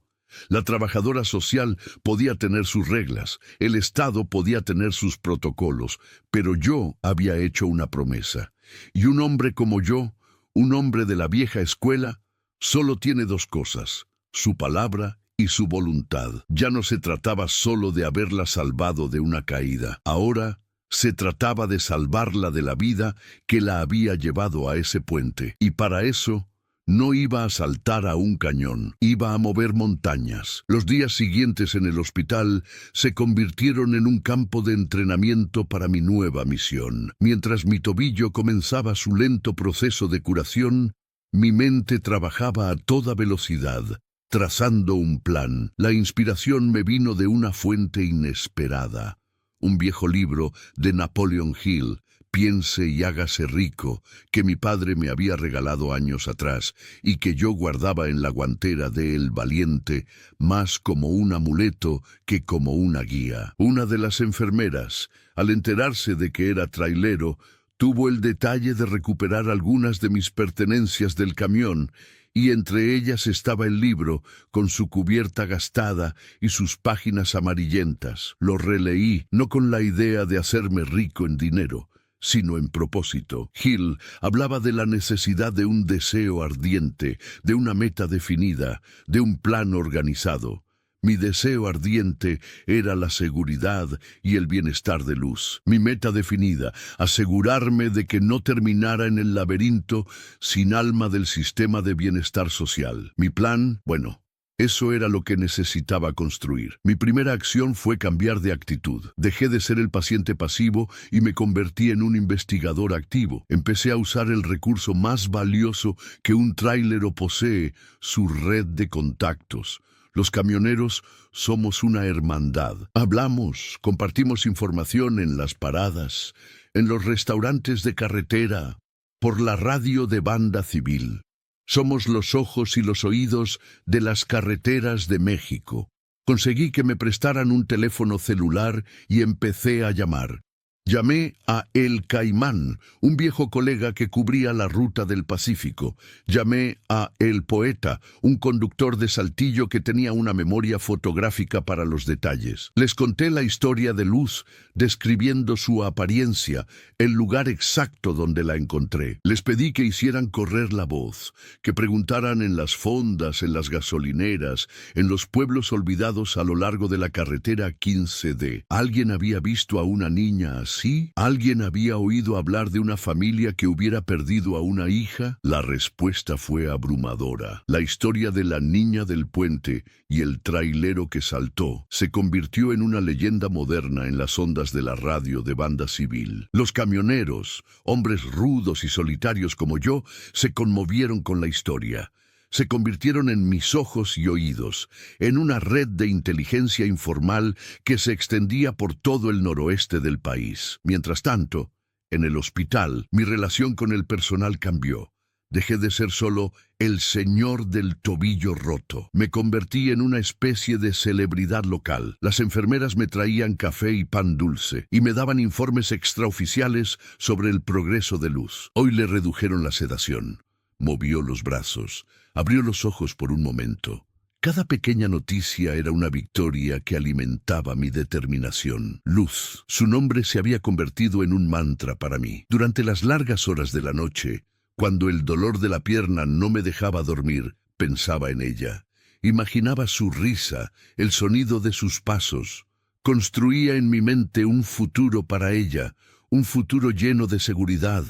La trabajadora social podía tener sus reglas, el Estado podía tener sus protocolos, pero yo había hecho una promesa. Y un hombre como yo, un hombre de la vieja escuela, solo tiene dos cosas: su palabra y su voluntad. Ya no se trataba solo de haberla salvado de una caída. Ahora se trataba de salvarla de la vida que la había llevado a ese puente. Y para eso no iba a saltar a un cañón, iba a mover montañas. Los días siguientes en el hospital se convirtieron en un campo de entrenamiento para mi nueva misión. Mientras mi tobillo comenzaba su lento proceso de curación, mi mente trabajaba a toda velocidad, trazando un plan. La inspiración me vino de una fuente inesperada. Un viejo libro de Napoleon Hill, Piense y hágase rico, que mi padre me había regalado años atrás y que yo guardaba en la guantera de El Valiente, más como un amuleto que como una guía. Una de las enfermeras, al enterarse de que era trailero, tuvo el detalle de recuperar algunas de mis pertenencias del camión, y entre ellas estaba el libro, con su cubierta gastada y sus páginas amarillentas. Lo releí, no con la idea de hacerme rico en dinero, sino en propósito. Hill hablaba de la necesidad de un deseo ardiente, de una meta definida, de un plan organizado. Mi deseo ardiente era la seguridad y el bienestar de Luz. Mi meta definida, asegurarme de que no terminara en el laberinto sin alma del sistema de bienestar social. Mi plan, bueno, eso era lo que necesitaba construir. Mi primera acción fue cambiar de actitud. Dejé de ser el paciente pasivo y me convertí en un investigador activo. Empecé a usar el recurso más valioso que un tráilero posee, su red de contactos. Los camioneros somos una hermandad. Hablamos, compartimos información en las paradas, en los restaurantes de carretera, por la radio de banda civil. Somos los ojos y los oídos de las carreteras de México. Conseguí que me prestaran un teléfono celular y empecé a llamar. Llamé a El Caimán, un viejo colega que cubría la ruta del Pacífico. Llamé a El Poeta, un conductor de Saltillo que tenía una memoria fotográfica para los detalles. Les conté la historia de Luz, describiendo su apariencia, el lugar exacto donde la encontré. Les pedí que hicieran correr la voz, que preguntaran en las fondas, en las gasolineras, en los pueblos olvidados a lo largo de la carretera 15D. ¿Alguien había visto a una niña así? ¿Alguien había oído hablar de una familia que hubiera perdido a una hija? La respuesta fue abrumadora. La historia de la niña del puente y el trailero que saltó se convirtió en una leyenda moderna en las ondas de la radio de banda civil. Los camioneros, hombres rudos y solitarios como yo, se conmovieron con la historia. Se convirtieron en mis ojos y oídos, en una red de inteligencia informal que se extendía por todo el noroeste del país. Mientras tanto, en el hospital, mi relación con el personal cambió. Dejé de ser solo el señor del tobillo roto. Me convertí en una especie de celebridad local. Las enfermeras me traían café y pan dulce, y me daban informes extraoficiales sobre el progreso de Luz. Hoy le redujeron la sedación. Movió los brazos, abrió los ojos por un momento. Cada pequeña noticia era una victoria que alimentaba mi determinación. Luz, su nombre se había convertido en un mantra para mí. Durante las largas horas de la noche, cuando el dolor de la pierna no me dejaba dormir, pensaba en ella. Imaginaba su risa, el sonido de sus pasos. Construía en mi mente un futuro para ella, un futuro lleno de seguridad,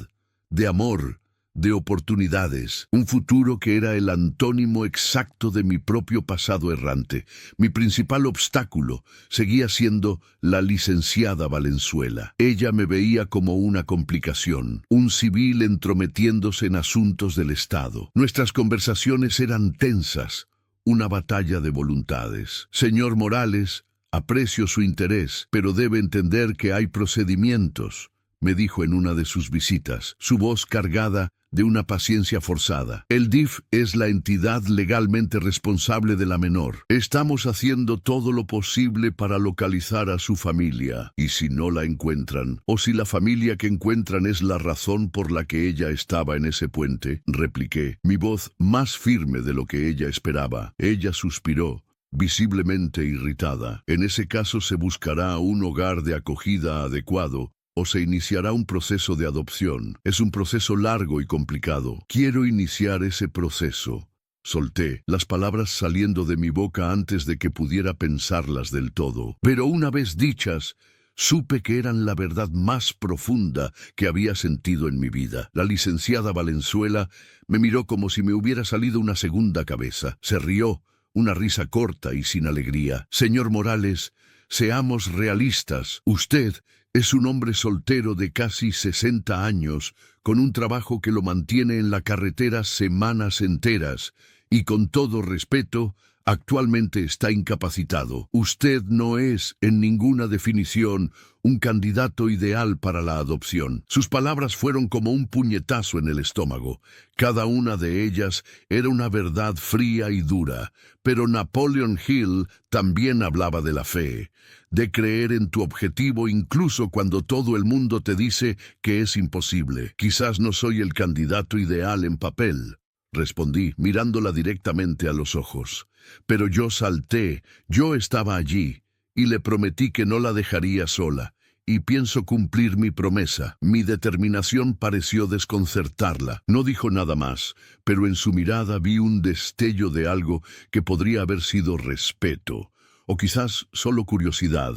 de amor, de oportunidades, un futuro que era el antónimo exacto de mi propio pasado errante. Mi principal obstáculo seguía siendo la licenciada Valenzuela. Ella me veía como una complicación, un civil entrometiéndose en asuntos del Estado. Nuestras conversaciones eran tensas, una batalla de voluntades. Señor Morales, aprecio su interés, pero debe entender que hay procedimientos, me dijo en una de sus visitas, su voz cargada de una paciencia forzada. El DIF es la entidad legalmente responsable de la menor. Estamos haciendo todo lo posible para localizar a su familia. Y si no la encuentran, o si la familia que encuentran es la razón por la que ella estaba en ese puente, repliqué, mi voz más firme de lo que ella esperaba. Ella suspiró, visiblemente irritada. En ese caso se buscará un hogar de acogida adecuado, o se iniciará un proceso de adopción. Es un proceso largo y complicado. Quiero iniciar ese proceso. Solté, las palabras saliendo de mi boca antes de que pudiera pensarlas del todo. Pero una vez dichas, supe que eran la verdad más profunda que había sentido en mi vida. La licenciada Valenzuela me miró como si me hubiera salido una segunda cabeza. Se rió, una risa corta y sin alegría. Señor Morales, seamos realistas. Usted es un hombre soltero de casi 60 años, con un trabajo que lo mantiene en la carretera semanas enteras, y con todo respeto, actualmente está incapacitado. Usted no es, en ninguna definición, un candidato ideal para la adopción. Sus palabras fueron como un puñetazo en el estómago. Cada una de ellas era una verdad fría y dura, pero Napoleon Hill también hablaba de la fe, de creer en tu objetivo incluso cuando todo el mundo te dice que es imposible. Quizás no soy el candidato ideal en papel, respondí, mirándola directamente a los ojos. Pero yo salté, yo estaba allí, y le prometí que no la dejaría sola, y pienso cumplir mi promesa. Mi determinación pareció desconcertarla. No dijo nada más, pero en su mirada vi un destello de algo que podría haber sido respeto, o quizás solo curiosidad.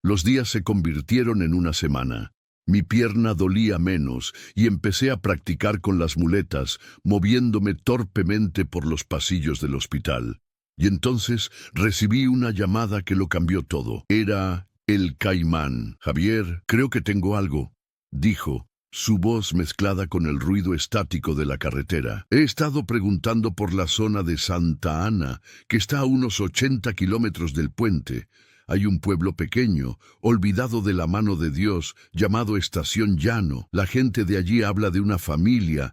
Los días se convirtieron en una semana. Mi pierna dolía menos y empecé a practicar con las muletas, moviéndome torpemente por los pasillos del hospital. Y entonces recibí una llamada que lo cambió todo. Era el Caimán. Javier, creo que tengo algo, dijo, su voz mezclada con el ruido estático de la carretera. He estado preguntando por la zona de Santa Ana, que está a unos 80 kilómetros del puente. Hay un pueblo pequeño, olvidado de la mano de Dios, llamado Estación Llano. La gente de allí habla de una familia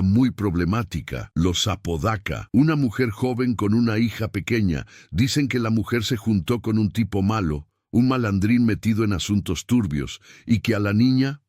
muy problemática, los Apodaca. Una mujer joven con una hija pequeña. Dicen que la mujer se juntó con un tipo malo, un malandrín metido en asuntos turbios, y que a la niña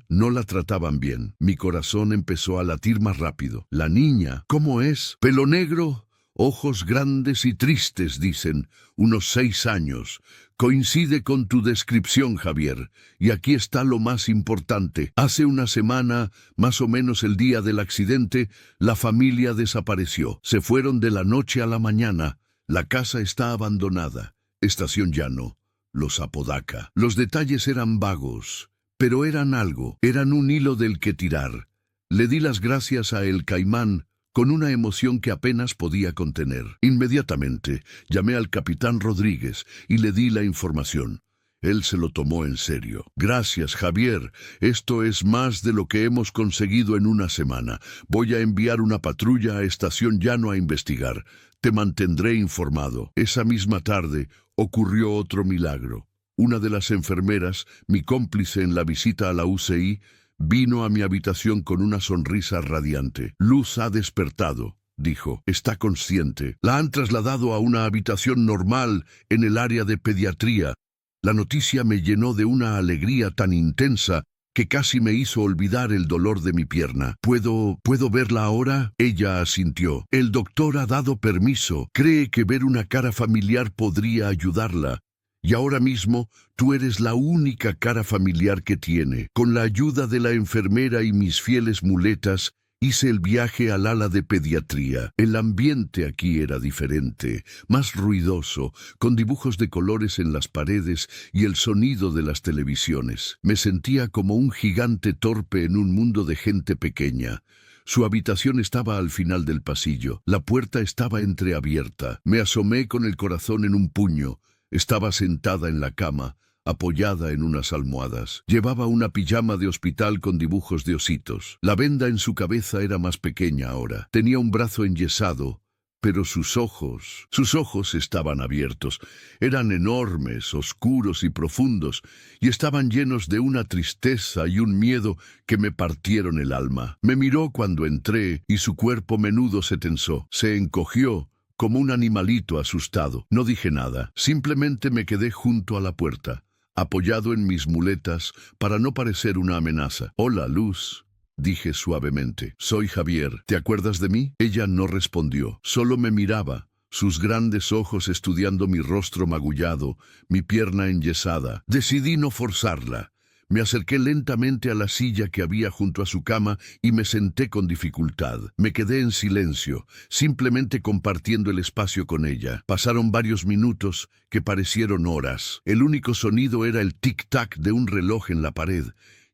no la trataban bien. Mi corazón empezó a latir más rápido. La niña, ¿cómo es? Pelo negro, ojos grandes y tristes, dicen, unos 6 años. Coincide con tu descripción, Javier. Y aquí está lo más importante. Hace una semana, más o menos el día del accidente, la familia desapareció. Se fueron de la noche a la mañana. La casa está abandonada. Estación Llano, los Apodaca. Los detalles eran vagos, pero eran algo. Eran un hilo del que tirar. Le di las gracias a el Caimán, con una emoción que apenas podía contener. Inmediatamente llamé al capitán Rodríguez y le di la información. Él se lo tomó en serio. Gracias, Javier. Esto es más de lo que hemos conseguido en una semana. Voy a enviar una patrulla a Estación Llano a investigar. Te mantendré informado. Esa misma tarde ocurrió otro milagro. Una de las enfermeras, mi cómplice en la visita a la UCI, vino a mi habitación con una sonrisa radiante. Luz ha despertado, dijo. Está consciente. La han trasladado a una habitación normal en el área de pediatría. La noticia me llenó de una alegría tan intensa que casi me hizo olvidar el dolor de mi pierna. ¿Puedo verla ahora? Ella asintió. El doctor ha dado permiso. Cree que ver una cara familiar podría ayudarla. Y ahora mismo, tú eres la única cara familiar que tiene. Con la ayuda de la enfermera y mis fieles muletas, hice el viaje al ala de pediatría. El ambiente aquí era diferente, más ruidoso, con dibujos de colores en las paredes y el sonido de las televisiones. Me sentía como un gigante torpe en un mundo de gente pequeña. Su habitación estaba al final del pasillo. La puerta estaba entreabierta. Me asomé con el corazón en un puño. Estaba sentada en la cama, apoyada en unas almohadas. Llevaba una pijama de hospital con dibujos de ositos. La venda en su cabeza era más pequeña ahora. Tenía un brazo enyesado, pero sus ojos estaban abiertos. Eran enormes, oscuros y profundos, y estaban llenos de una tristeza y un miedo que me partieron el alma. Me miró cuando entré y su cuerpo menudo se tensó. Se encogió como un animalito asustado. No dije nada, simplemente me quedé junto a la puerta, apoyado en mis muletas para no parecer una amenaza. «Hola, Luz», dije suavemente. «Soy Javier. ¿Te acuerdas de mí?» Ella no respondió, solo me miraba, sus grandes ojos estudiando mi rostro magullado, mi pierna enyesada. Decidí no forzarla. Me acerqué lentamente a la silla que había junto a su cama y me senté con dificultad. Me quedé en silencio, simplemente compartiendo el espacio con ella. Pasaron varios minutos que parecieron horas. El único sonido era el tic-tac de un reloj en la pared.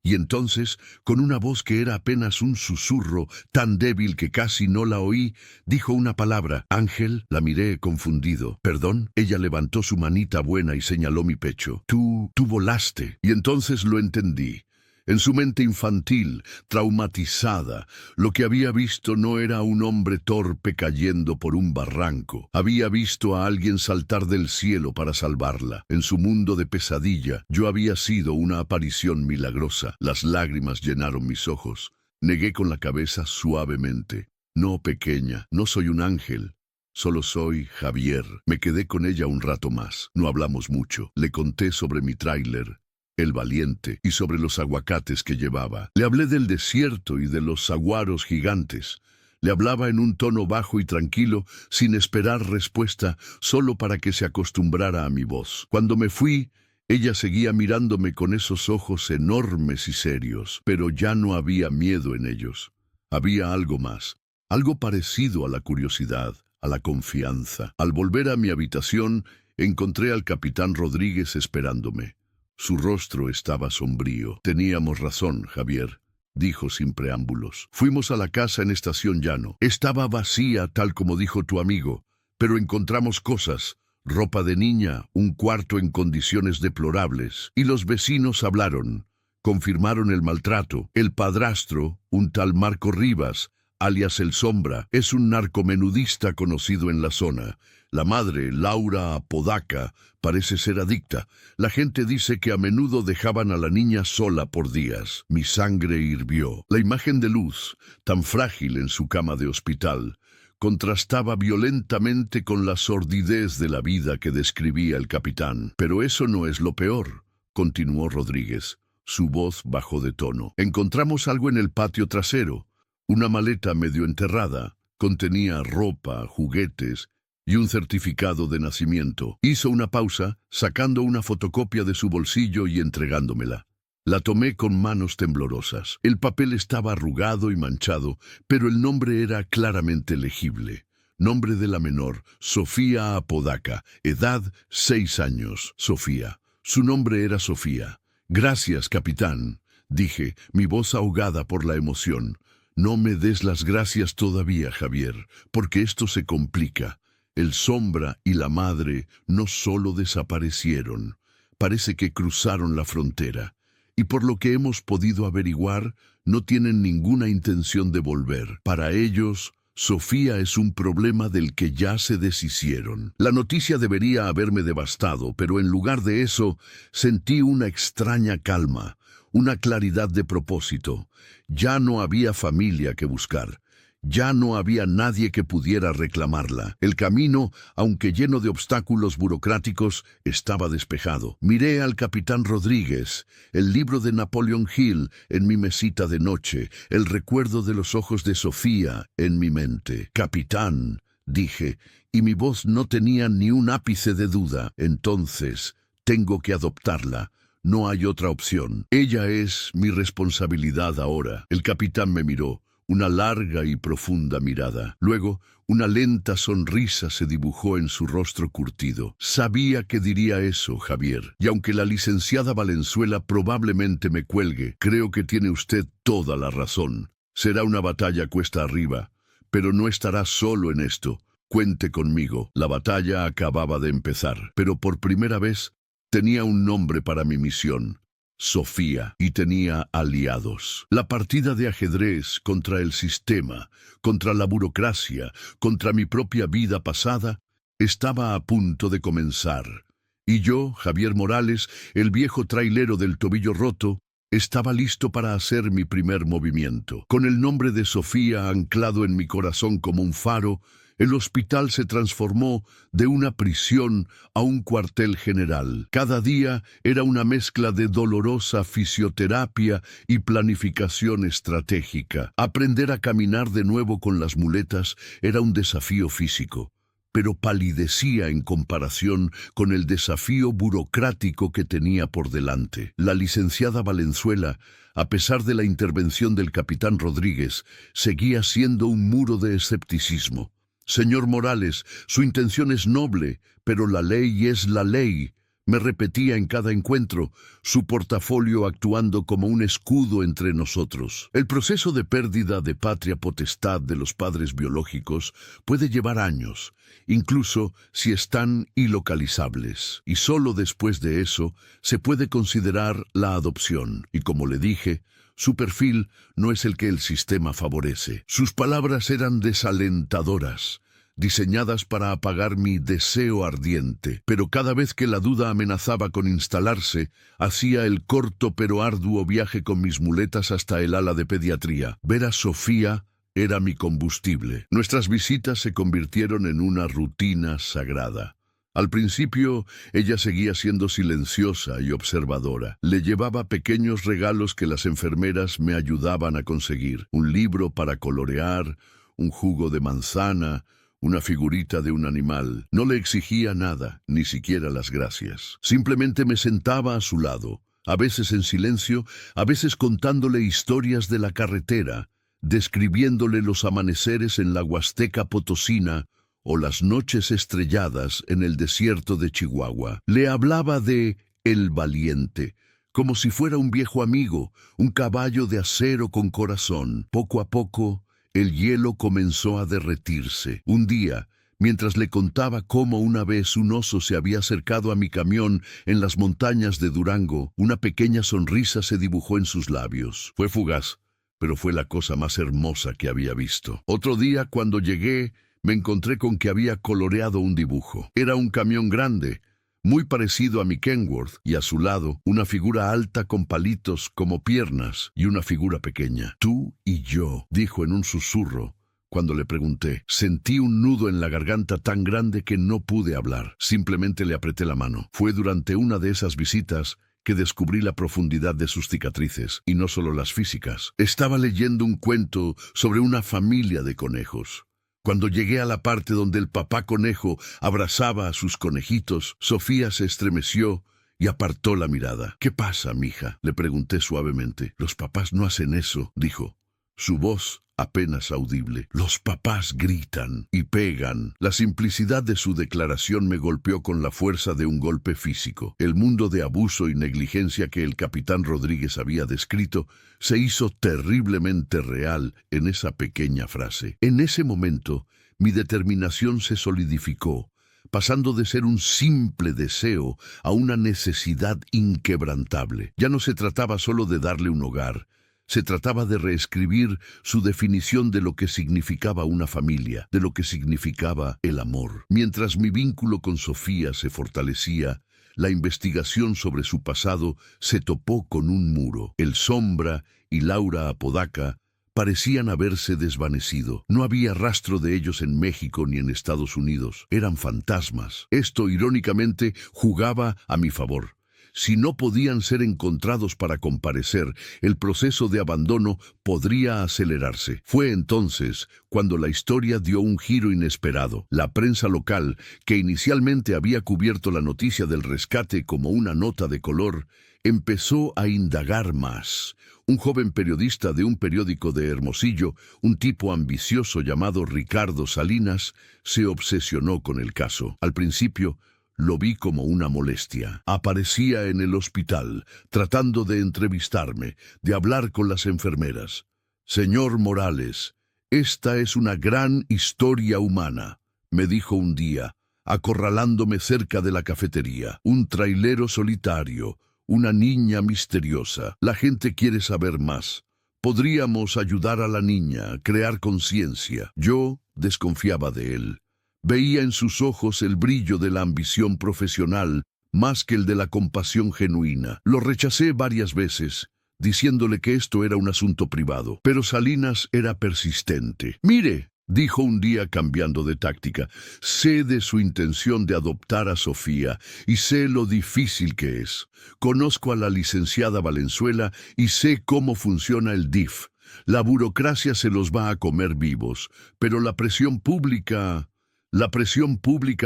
Y entonces, con una voz que era apenas un susurro, tan débil que casi no la oí, dijo una palabra. «Ángel». La miré confundido. «¿Perdón?» Ella levantó su manita buena y señaló mi pecho. Tú volaste». Y entonces lo entendí. En su mente infantil, traumatizada, lo que había visto no era un hombre torpe cayendo por un barranco. Había visto a alguien saltar del cielo para salvarla. En su mundo de pesadilla, yo había sido una aparición milagrosa. Las lágrimas llenaron mis ojos. Negué con la cabeza suavemente. «No, pequeña, no soy un ángel. Solo soy Javier». Me quedé con ella un rato más. No hablamos mucho. Le conté sobre mi tráiler, el Valiente, y sobre los aguacates que llevaba. Le hablé del desierto y de los saguaros gigantes. Le hablaba en un tono bajo y tranquilo, sin esperar respuesta, solo para que se acostumbrara a mi voz. Cuando me fui, ella seguía mirándome con esos ojos enormes y serios, pero ya no había miedo en ellos. Había algo más, algo parecido a la curiosidad, a la confianza. Al volver a mi habitación, encontré al capitán Rodríguez esperándome. Su rostro estaba sombrío. «Teníamos razón, Javier», dijo sin preámbulos. «Fuimos a la casa en Estación Llano. Estaba vacía, tal como dijo tu amigo, pero encontramos cosas, ropa de niña, un cuarto en condiciones deplorables. Y los vecinos hablaron, confirmaron el maltrato. El padrastro, un tal Marco Rivas, alias El Sombra, es un narcomenudista conocido en la zona. La madre, Laura Apodaca, parece ser adicta. La gente dice que a menudo dejaban a la niña sola por días». Mi sangre hirvió. La imagen de Luz, tan frágil en su cama de hospital, contrastaba violentamente con la sordidez de la vida que describía el capitán. «Pero eso no es lo peor», continuó Rodríguez. Su voz bajó de tono. «Encontramos algo en el patio trasero. Una maleta medio enterrada. Contenía ropa, juguetes y un certificado de nacimiento». Hizo una pausa, sacando una fotocopia de su bolsillo y entregándomela. La tomé con manos temblorosas. El papel estaba arrugado y manchado, pero el nombre era claramente legible. Nombre de la menor, Sofía Apodaca. Edad, 6 años. Sofía. Su nombre era Sofía. «Gracias, capitán», dije, mi voz ahogada por la emoción. «No me des las gracias todavía, Javier, porque esto se complica. El Sombra y la madre no solo desaparecieron, parece que cruzaron la frontera, y por lo que hemos podido averiguar, no tienen ninguna intención de volver. Para ellos, Sofía es un problema del que ya se deshicieron». La noticia debería haberme devastado, pero en lugar de eso, sentí una extraña calma, una claridad de propósito. Ya no había familia que buscar. Ya no había nadie que pudiera reclamarla. El camino, aunque lleno de obstáculos burocráticos, estaba despejado. Miré al capitán Rodríguez, el libro de Napoleon Hill en mi mesita de noche, el recuerdo de los ojos de Sofía en mi mente. «Capitán», dije, y mi voz no tenía ni un ápice de duda. «Entonces, tengo que adoptarla. No hay otra opción. Ella es mi responsabilidad ahora». El capitán me miró, una larga y profunda mirada. Luego, una lenta sonrisa se dibujó en su rostro curtido. «Sabía que diría eso, Javier, y aunque la licenciada Valenzuela probablemente me cuelgue, creo que tiene usted toda la razón. Será una batalla cuesta arriba, pero no estará solo en esto. Cuente conmigo». La batalla acababa de empezar, pero por primera vez tenía un nombre para mi misión: Sofía, y tenía aliados. La partida de ajedrez contra el sistema, contra la burocracia, contra mi propia vida pasada, estaba a punto de comenzar. Y yo, Javier Morales, el viejo trailero del tobillo roto, estaba listo para hacer mi primer movimiento. Con el nombre de Sofía anclado en mi corazón como un faro, el hospital se transformó de una prisión a un cuartel general. Cada día era una mezcla de dolorosa fisioterapia y planificación estratégica. Aprender a caminar de nuevo con las muletas era un desafío físico, pero palidecía en comparación con el desafío burocrático que tenía por delante. La licenciada Valenzuela, a pesar de la intervención del capitán Rodríguez, seguía siendo un muro de escepticismo. «Señor Morales, su intención es noble, pero la ley es la ley», me repetía en cada encuentro, su portafolio actuando como un escudo entre nosotros. El proceso de pérdida de patria potestad de los padres biológicos puede llevar años, incluso si están ilocalizables, y solo después de eso se puede considerar la adopción. Y como le dije, su perfil no es el que el sistema favorece. Sus palabras eran desalentadoras, diseñadas para apagar mi deseo ardiente, pero cada vez que la duda amenazaba con instalarse, hacía el corto pero arduo viaje con mis muletas hasta el ala de pediatría. Ver a Sofía era mi combustible. Nuestras visitas se convirtieron en una rutina sagrada. Al principio, ella seguía siendo silenciosa y observadora. Le llevaba pequeños regalos que las enfermeras me ayudaban a conseguir: un libro para colorear, un jugo de manzana, una figurita de un animal. No le exigía nada, ni siquiera las gracias. Simplemente me sentaba a su lado, a veces en silencio, a veces contándole historias de la carretera, describiéndole los amaneceres en la Huasteca Potosina o las noches estrelladas en el desierto de Chihuahua. Le hablaba de El Valiente, como si fuera un viejo amigo, un caballo de acero con corazón. Poco a poco, el hielo comenzó a derretirse. Un día, mientras le contaba cómo una vez un oso se había acercado a mi camión en las montañas de Durango, una pequeña sonrisa se dibujó en sus labios. Fue fugaz, pero fue la cosa más hermosa que había visto. Otro día, cuando llegué, me encontré con que había coloreado un dibujo. Era un camión grande, muy parecido a mi Kenworth, y a su lado una figura alta con palitos como piernas y una figura pequeña. «Tú y yo», dijo en un susurro. Cuando le pregunté, sentí un nudo en la garganta tan grande que no pude hablar. Simplemente le apreté la mano. Fue durante una de esas visitas que descubrí la profundidad de sus cicatrices, y no solo las físicas. Estaba leyendo un cuento sobre una familia de conejos. Cuando llegué a la parte donde el papá conejo abrazaba a sus conejitos, Sofía se estremeció y apartó la mirada. «¿Qué pasa, mija?», le pregunté suavemente. «Los papás no hacen eso», dijo, su voz apenas audible. «Los papás gritan y pegan». La simplicidad de su declaración me golpeó con la fuerza de un golpe físico. El mundo de abuso y negligencia que el capitán Rodríguez había descrito se hizo terriblemente real en esa pequeña frase. En ese momento, mi determinación se solidificó, pasando de ser un simple deseo a una necesidad inquebrantable. Ya no se trataba solo de darle un hogar. Se trataba de reescribir su definición de lo que significaba una familia, de lo que significaba el amor. Mientras mi vínculo con Sofía se fortalecía, la investigación sobre su pasado se topó con un muro. El Sombra y Laura Apodaca parecían haberse desvanecido. No había rastro de ellos en México ni en Estados Unidos. Eran fantasmas. Esto, irónicamente, jugaba a mi favor. Si no podían ser encontrados para comparecer, el proceso de abandono podría acelerarse. Fue entonces cuando la historia dio un giro inesperado. La prensa local, que inicialmente había cubierto la noticia del rescate como una nota de color, empezó a indagar más. Un joven periodista de un periódico de Hermosillo, un tipo ambicioso llamado Ricardo Salinas, se obsesionó con el caso. Al principio, lo vi como una molestia. Aparecía en el hospital, tratando de entrevistarme, de hablar con las enfermeras. «Señor Morales, esta es una gran historia humana», me dijo un día, acorralándome cerca de la cafetería. «Un trailero solitario, una niña misteriosa. La gente quiere saber más. Podríamos ayudar a la niña, crear conciencia». Yo desconfiaba de él. Veía en sus ojos el brillo de la ambición profesional, más que el de la compasión genuina. Lo rechacé varias veces, diciéndole que esto era un asunto privado. Pero Salinas era persistente. «Mire», dijo un día cambiando de táctica, «sé de su intención de adoptar a Sofía y sé lo difícil que es. Conozco a la licenciada Valenzuela y sé cómo funciona el DIF. La burocracia se los va a comer vivos, pero la presión pública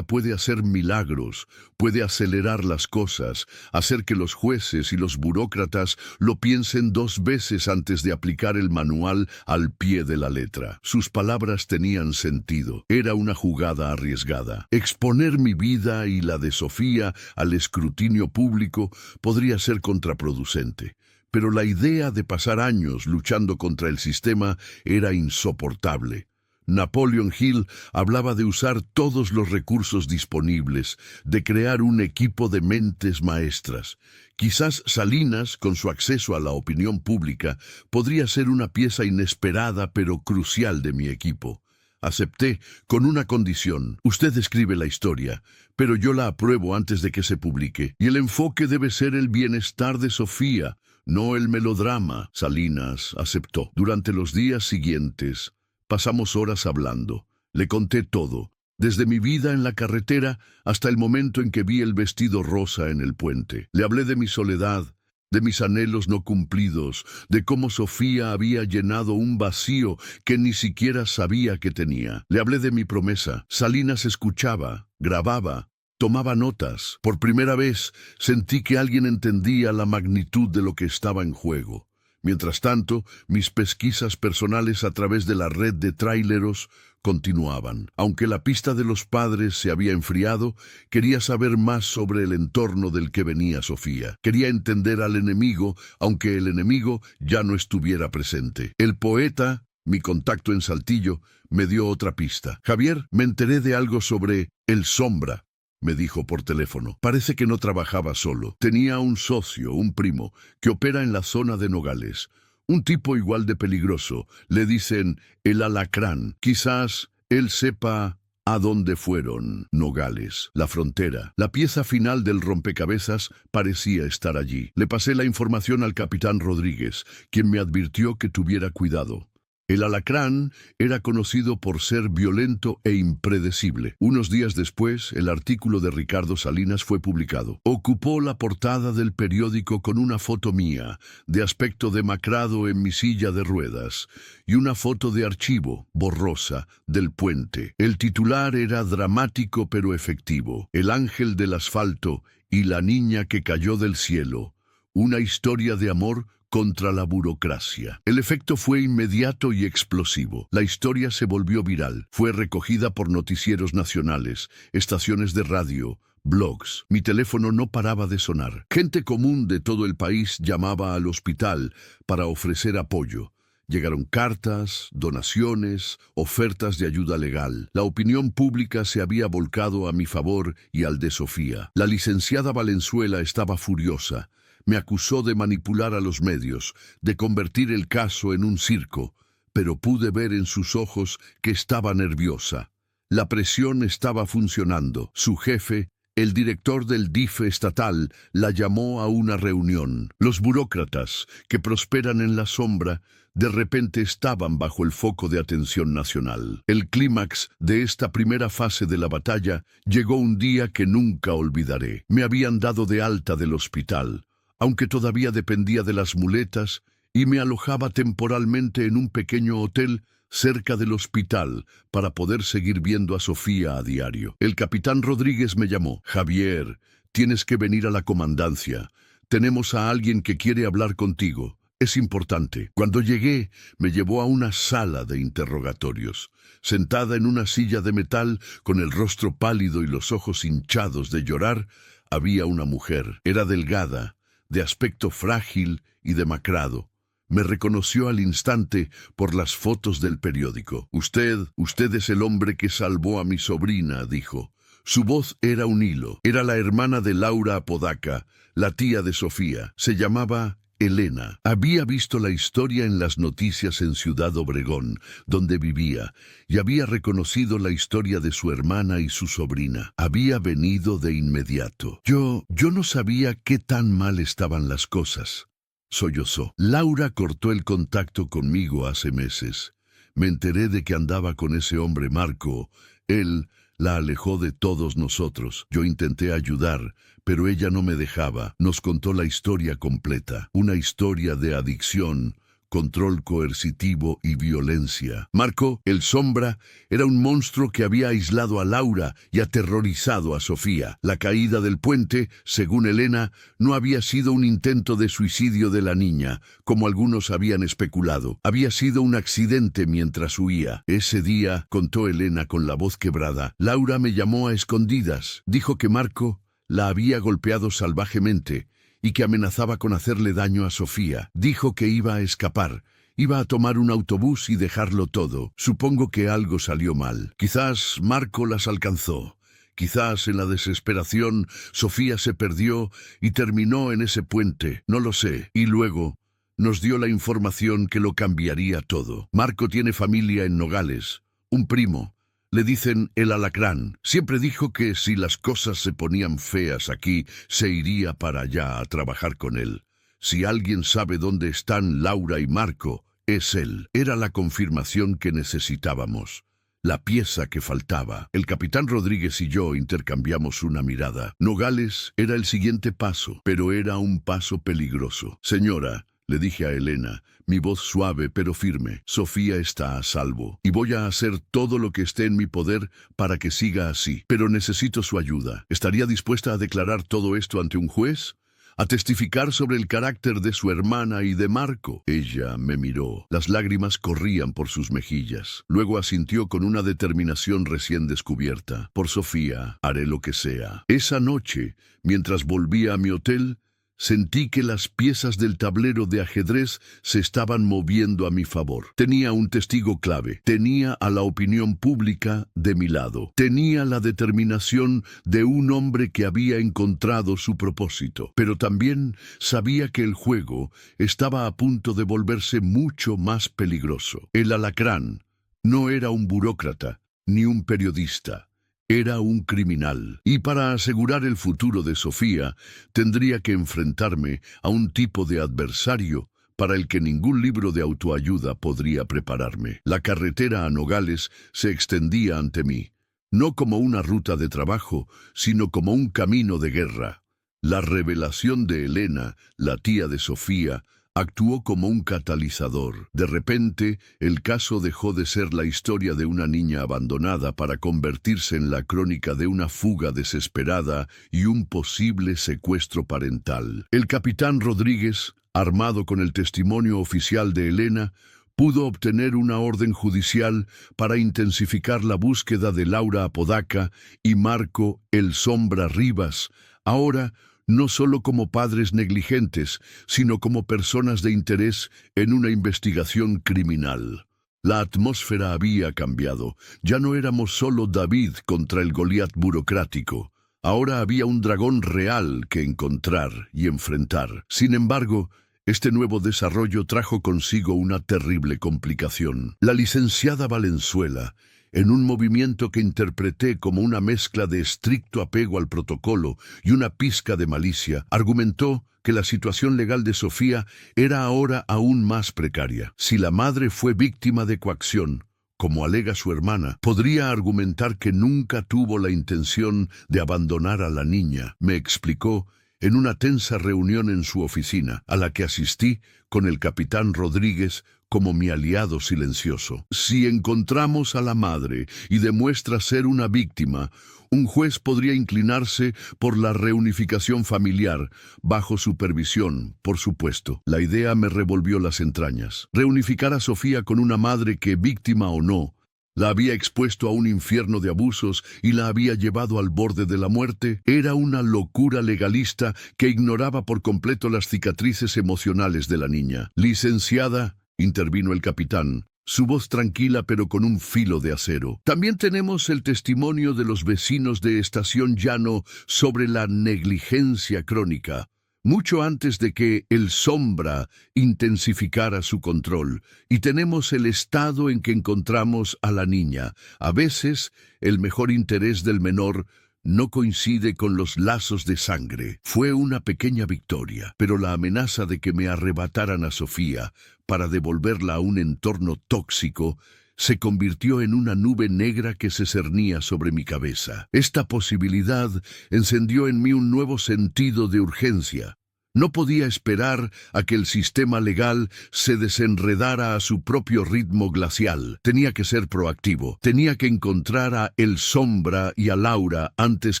puede hacer milagros, puede acelerar las cosas, hacer que los jueces y los burócratas lo piensen 2 veces antes de aplicar el manual al pie de la letra». Sus palabras tenían sentido. Era una jugada arriesgada. Exponer mi vida y la de Sofía al escrutinio público podría ser contraproducente. Pero la idea de pasar años luchando contra el sistema era insoportable. Napoleon Hill hablaba de usar todos los recursos disponibles, de crear un equipo de mentes maestras. Quizás Salinas, con su acceso a la opinión pública, podría ser una pieza inesperada pero crucial de mi equipo. Acepté con una condición: usted escribe la historia, pero yo la apruebo antes de que se publique. Y el enfoque debe ser el bienestar de Sofía, no el melodrama. Salinas aceptó. Durante los días siguientes, pasamos horas hablando. Le conté todo, desde mi vida en la carretera hasta el momento en que vi el vestido rosa en el puente. Le hablé de mi soledad, de mis anhelos no cumplidos, de cómo Sofía había llenado un vacío que ni siquiera sabía que tenía. Le hablé de mi promesa. Salinas escuchaba, grababa, tomaba notas. Por primera vez sentí que alguien entendía la magnitud de lo que estaba en juego. Mientras tanto, mis pesquisas personales a través de la red de tráileros continuaban. Aunque la pista de los padres se había enfriado, quería saber más sobre el entorno del que venía Sofía. Quería entender al enemigo, aunque el enemigo ya no estuviera presente. El poeta, mi contacto en Saltillo, me dio otra pista. «Javier, me enteré de algo sobre El Sombra», me dijo por teléfono. Parece que no trabajaba solo. Tenía un socio, un primo, que opera en la zona de Nogales. Un tipo igual de peligroso. Le dicen el Alacrán. Quizás él sepa a dónde fueron. Nogales, la frontera. La pieza final del rompecabezas parecía estar allí. Le pasé la información al capitán Rodríguez, quien me advirtió que tuviera cuidado. El Alacrán era conocido por ser violento e impredecible. Unos días después, el artículo de Ricardo Salinas fue publicado. Ocupó la portada del periódico con una foto mía, de aspecto demacrado en mi silla de ruedas, y una foto de archivo, borrosa, del puente. El titular era dramático pero efectivo: «El ángel del asfalto y la niña que cayó del cielo. Una historia de amor contra la burocracia». El efecto fue inmediato y explosivo. La historia se volvió viral. Fue recogida por noticieros nacionales, estaciones de radio, blogs. Mi teléfono no paraba de sonar. Gente común de todo el país llamaba al hospital para ofrecer apoyo. Llegaron cartas, donaciones, ofertas de ayuda legal. La opinión pública se había volcado a mi favor y al de Sofía. La licenciada Valenzuela estaba furiosa. Me acusó de manipular a los medios, de convertir el caso en un circo, pero pude ver en sus ojos que estaba nerviosa. La presión estaba funcionando. Su jefe, El director del DIF estatal la llamó a una reunión. Los burócratas, que prosperan en la sombra, de repente estaban bajo el foco de atención nacional. El clímax de esta primera fase de la batalla llegó un día que nunca olvidaré. Me habían dado de alta del hospital, aunque todavía dependía de las muletas, y me alojaba temporalmente en un pequeño hotel cerca del hospital para poder seguir viendo a Sofía a diario. El capitán Rodríguez me llamó. Javier, tienes que venir a la comandancia. Tenemos a alguien que quiere hablar contigo. Es importante. Cuando llegué, me llevó a una sala de interrogatorios. Sentada en una silla de metal, con el rostro pálido y los ojos hinchados de llorar, había una mujer. Era delgada, de aspecto frágil y demacrado. Me reconoció al instante por las fotos del periódico. Usted es el hombre que salvó a mi sobrina, dijo. Su voz era un hilo. Era la hermana de Laura Apodaca, la tía de Sofía. Se llamaba Elena. Había visto la historia en las noticias en Ciudad Obregón, donde vivía, y había reconocido la historia de su hermana y su sobrina. Había venido de inmediato. Yo no sabía qué tan mal estaban las cosas. Sollozó. Laura cortó el contacto conmigo hace meses. Me enteré de que andaba con ese hombre Marco. Él la alejó de todos nosotros. Yo intenté ayudar, pero ella no me dejaba. Nos contó la historia completa. Una historia de adicción, control coercitivo y violencia. Marco, el sombra, era un monstruo que había aislado a Laura y aterrorizado a Sofía. La caída del puente, según Elena, no había sido un intento de suicidio de la niña, como algunos habían especulado. Había sido un accidente mientras huía. Ese día, contó Elena con la voz quebrada, Laura me llamó a escondidas. Dijo que Marco la había golpeado salvajemente y que amenazaba con hacerle daño a Sofía. Dijo que iba a escapar, iba a tomar un autobús y dejarlo todo. Supongo que algo salió mal. Quizás Marco las alcanzó. Quizás en la desesperación Sofía se perdió y terminó en ese puente. No lo sé. Y luego nos dio la información que lo cambiaría todo. Marco tiene familia en Nogales, un primo. Le dicen el Alacrán. Siempre dijo que si las cosas se ponían feas aquí, se iría para allá a trabajar con él. Si alguien sabe dónde están Laura y Marco, es él. Era la confirmación que necesitábamos. La pieza que faltaba. El capitán Rodríguez y yo intercambiamos una mirada. Nogales era el siguiente paso, pero era un paso peligroso. Señora, le dije a Elena, mi voz suave pero firme, Sofía está a salvo, y voy a hacer todo lo que esté en mi poder para que siga así. Pero necesito su ayuda. ¿Estaría dispuesta a declarar todo esto ante un juez? ¿A testificar sobre el carácter de su hermana y de Marco? Ella me miró. Las lágrimas corrían por sus mejillas. Luego asintió con una determinación recién descubierta. Por Sofía, haré lo que sea. Esa noche, mientras volvía a mi hotel, sentí que las piezas del tablero de ajedrez se estaban moviendo a mi favor. Tenía un testigo clave. Tenía a la opinión pública de mi lado. Tenía la determinación de un hombre que había encontrado su propósito. Pero también sabía que el juego estaba a punto de volverse mucho más peligroso. El Alacrán no era un burócrata ni un periodista. Era un criminal, y para asegurar el futuro de Sofía, tendría que enfrentarme a un tipo de adversario para el que ningún libro de autoayuda podría prepararme. La carretera a Nogales se extendía ante mí, no como una ruta de trabajo, sino como un camino de guerra. La revelación de Elena, la tía de Sofía, actuó como un catalizador. De repente, el caso dejó de ser la historia de una niña abandonada para convertirse en la crónica de una fuga desesperada y un posible secuestro parental. El capitán Rodríguez, armado con el testimonio oficial de Elena, pudo obtener una orden judicial para intensificar la búsqueda de Laura Apodaca y Marco el Sombra Rivas, ahora no solo como padres negligentes, sino como personas de interés en una investigación criminal. La atmósfera había cambiado. Ya no éramos solo David contra el Goliat burocrático. Ahora había un dragón real que encontrar y enfrentar. Sin embargo, este nuevo desarrollo trajo consigo una terrible complicación. La licenciada Valenzuela, En un movimiento que interpreté como una mezcla de estricto apego al protocolo y una pizca de malicia, argumentó que la situación legal de Sofía era ahora aún más precaria. Si la madre fue víctima de coacción, como alega su hermana, podría argumentar que nunca tuvo la intención de abandonar a la niña, me explicó en una tensa reunión en su oficina, a la que asistí con el capitán Rodríguez como mi aliado silencioso. Si encontramos a la madre y demuestra ser una víctima, un juez podría inclinarse por la reunificación familiar, bajo supervisión, por supuesto. La idea me revolvió las entrañas. Reunificar a Sofía con una madre que, víctima o no, la había expuesto a un infierno de abusos y la había llevado al borde de la muerte, era una locura legalista que ignoraba por completo las cicatrices emocionales de la niña. Licenciada, intervino el capitán, su voz tranquila pero con un filo de acero. También tenemos el testimonio de los vecinos de Estación Llano sobre la negligencia crónica, mucho antes de que el Sombra intensificara su control, y tenemos el estado en que encontramos a la niña. A veces, el mejor interés del menor no coincide con los lazos de sangre. Fue una pequeña victoria, pero la amenaza de que me arrebataran a Sofía para devolverla a un entorno tóxico se convirtió en una nube negra que se cernía sobre mi cabeza. Esta posibilidad encendió en mí un nuevo sentido de urgencia. No podía esperar a que el sistema legal se desenredara a su propio ritmo glacial. Tenía que ser proactivo. Tenía que encontrar a El Sombra y a Laura antes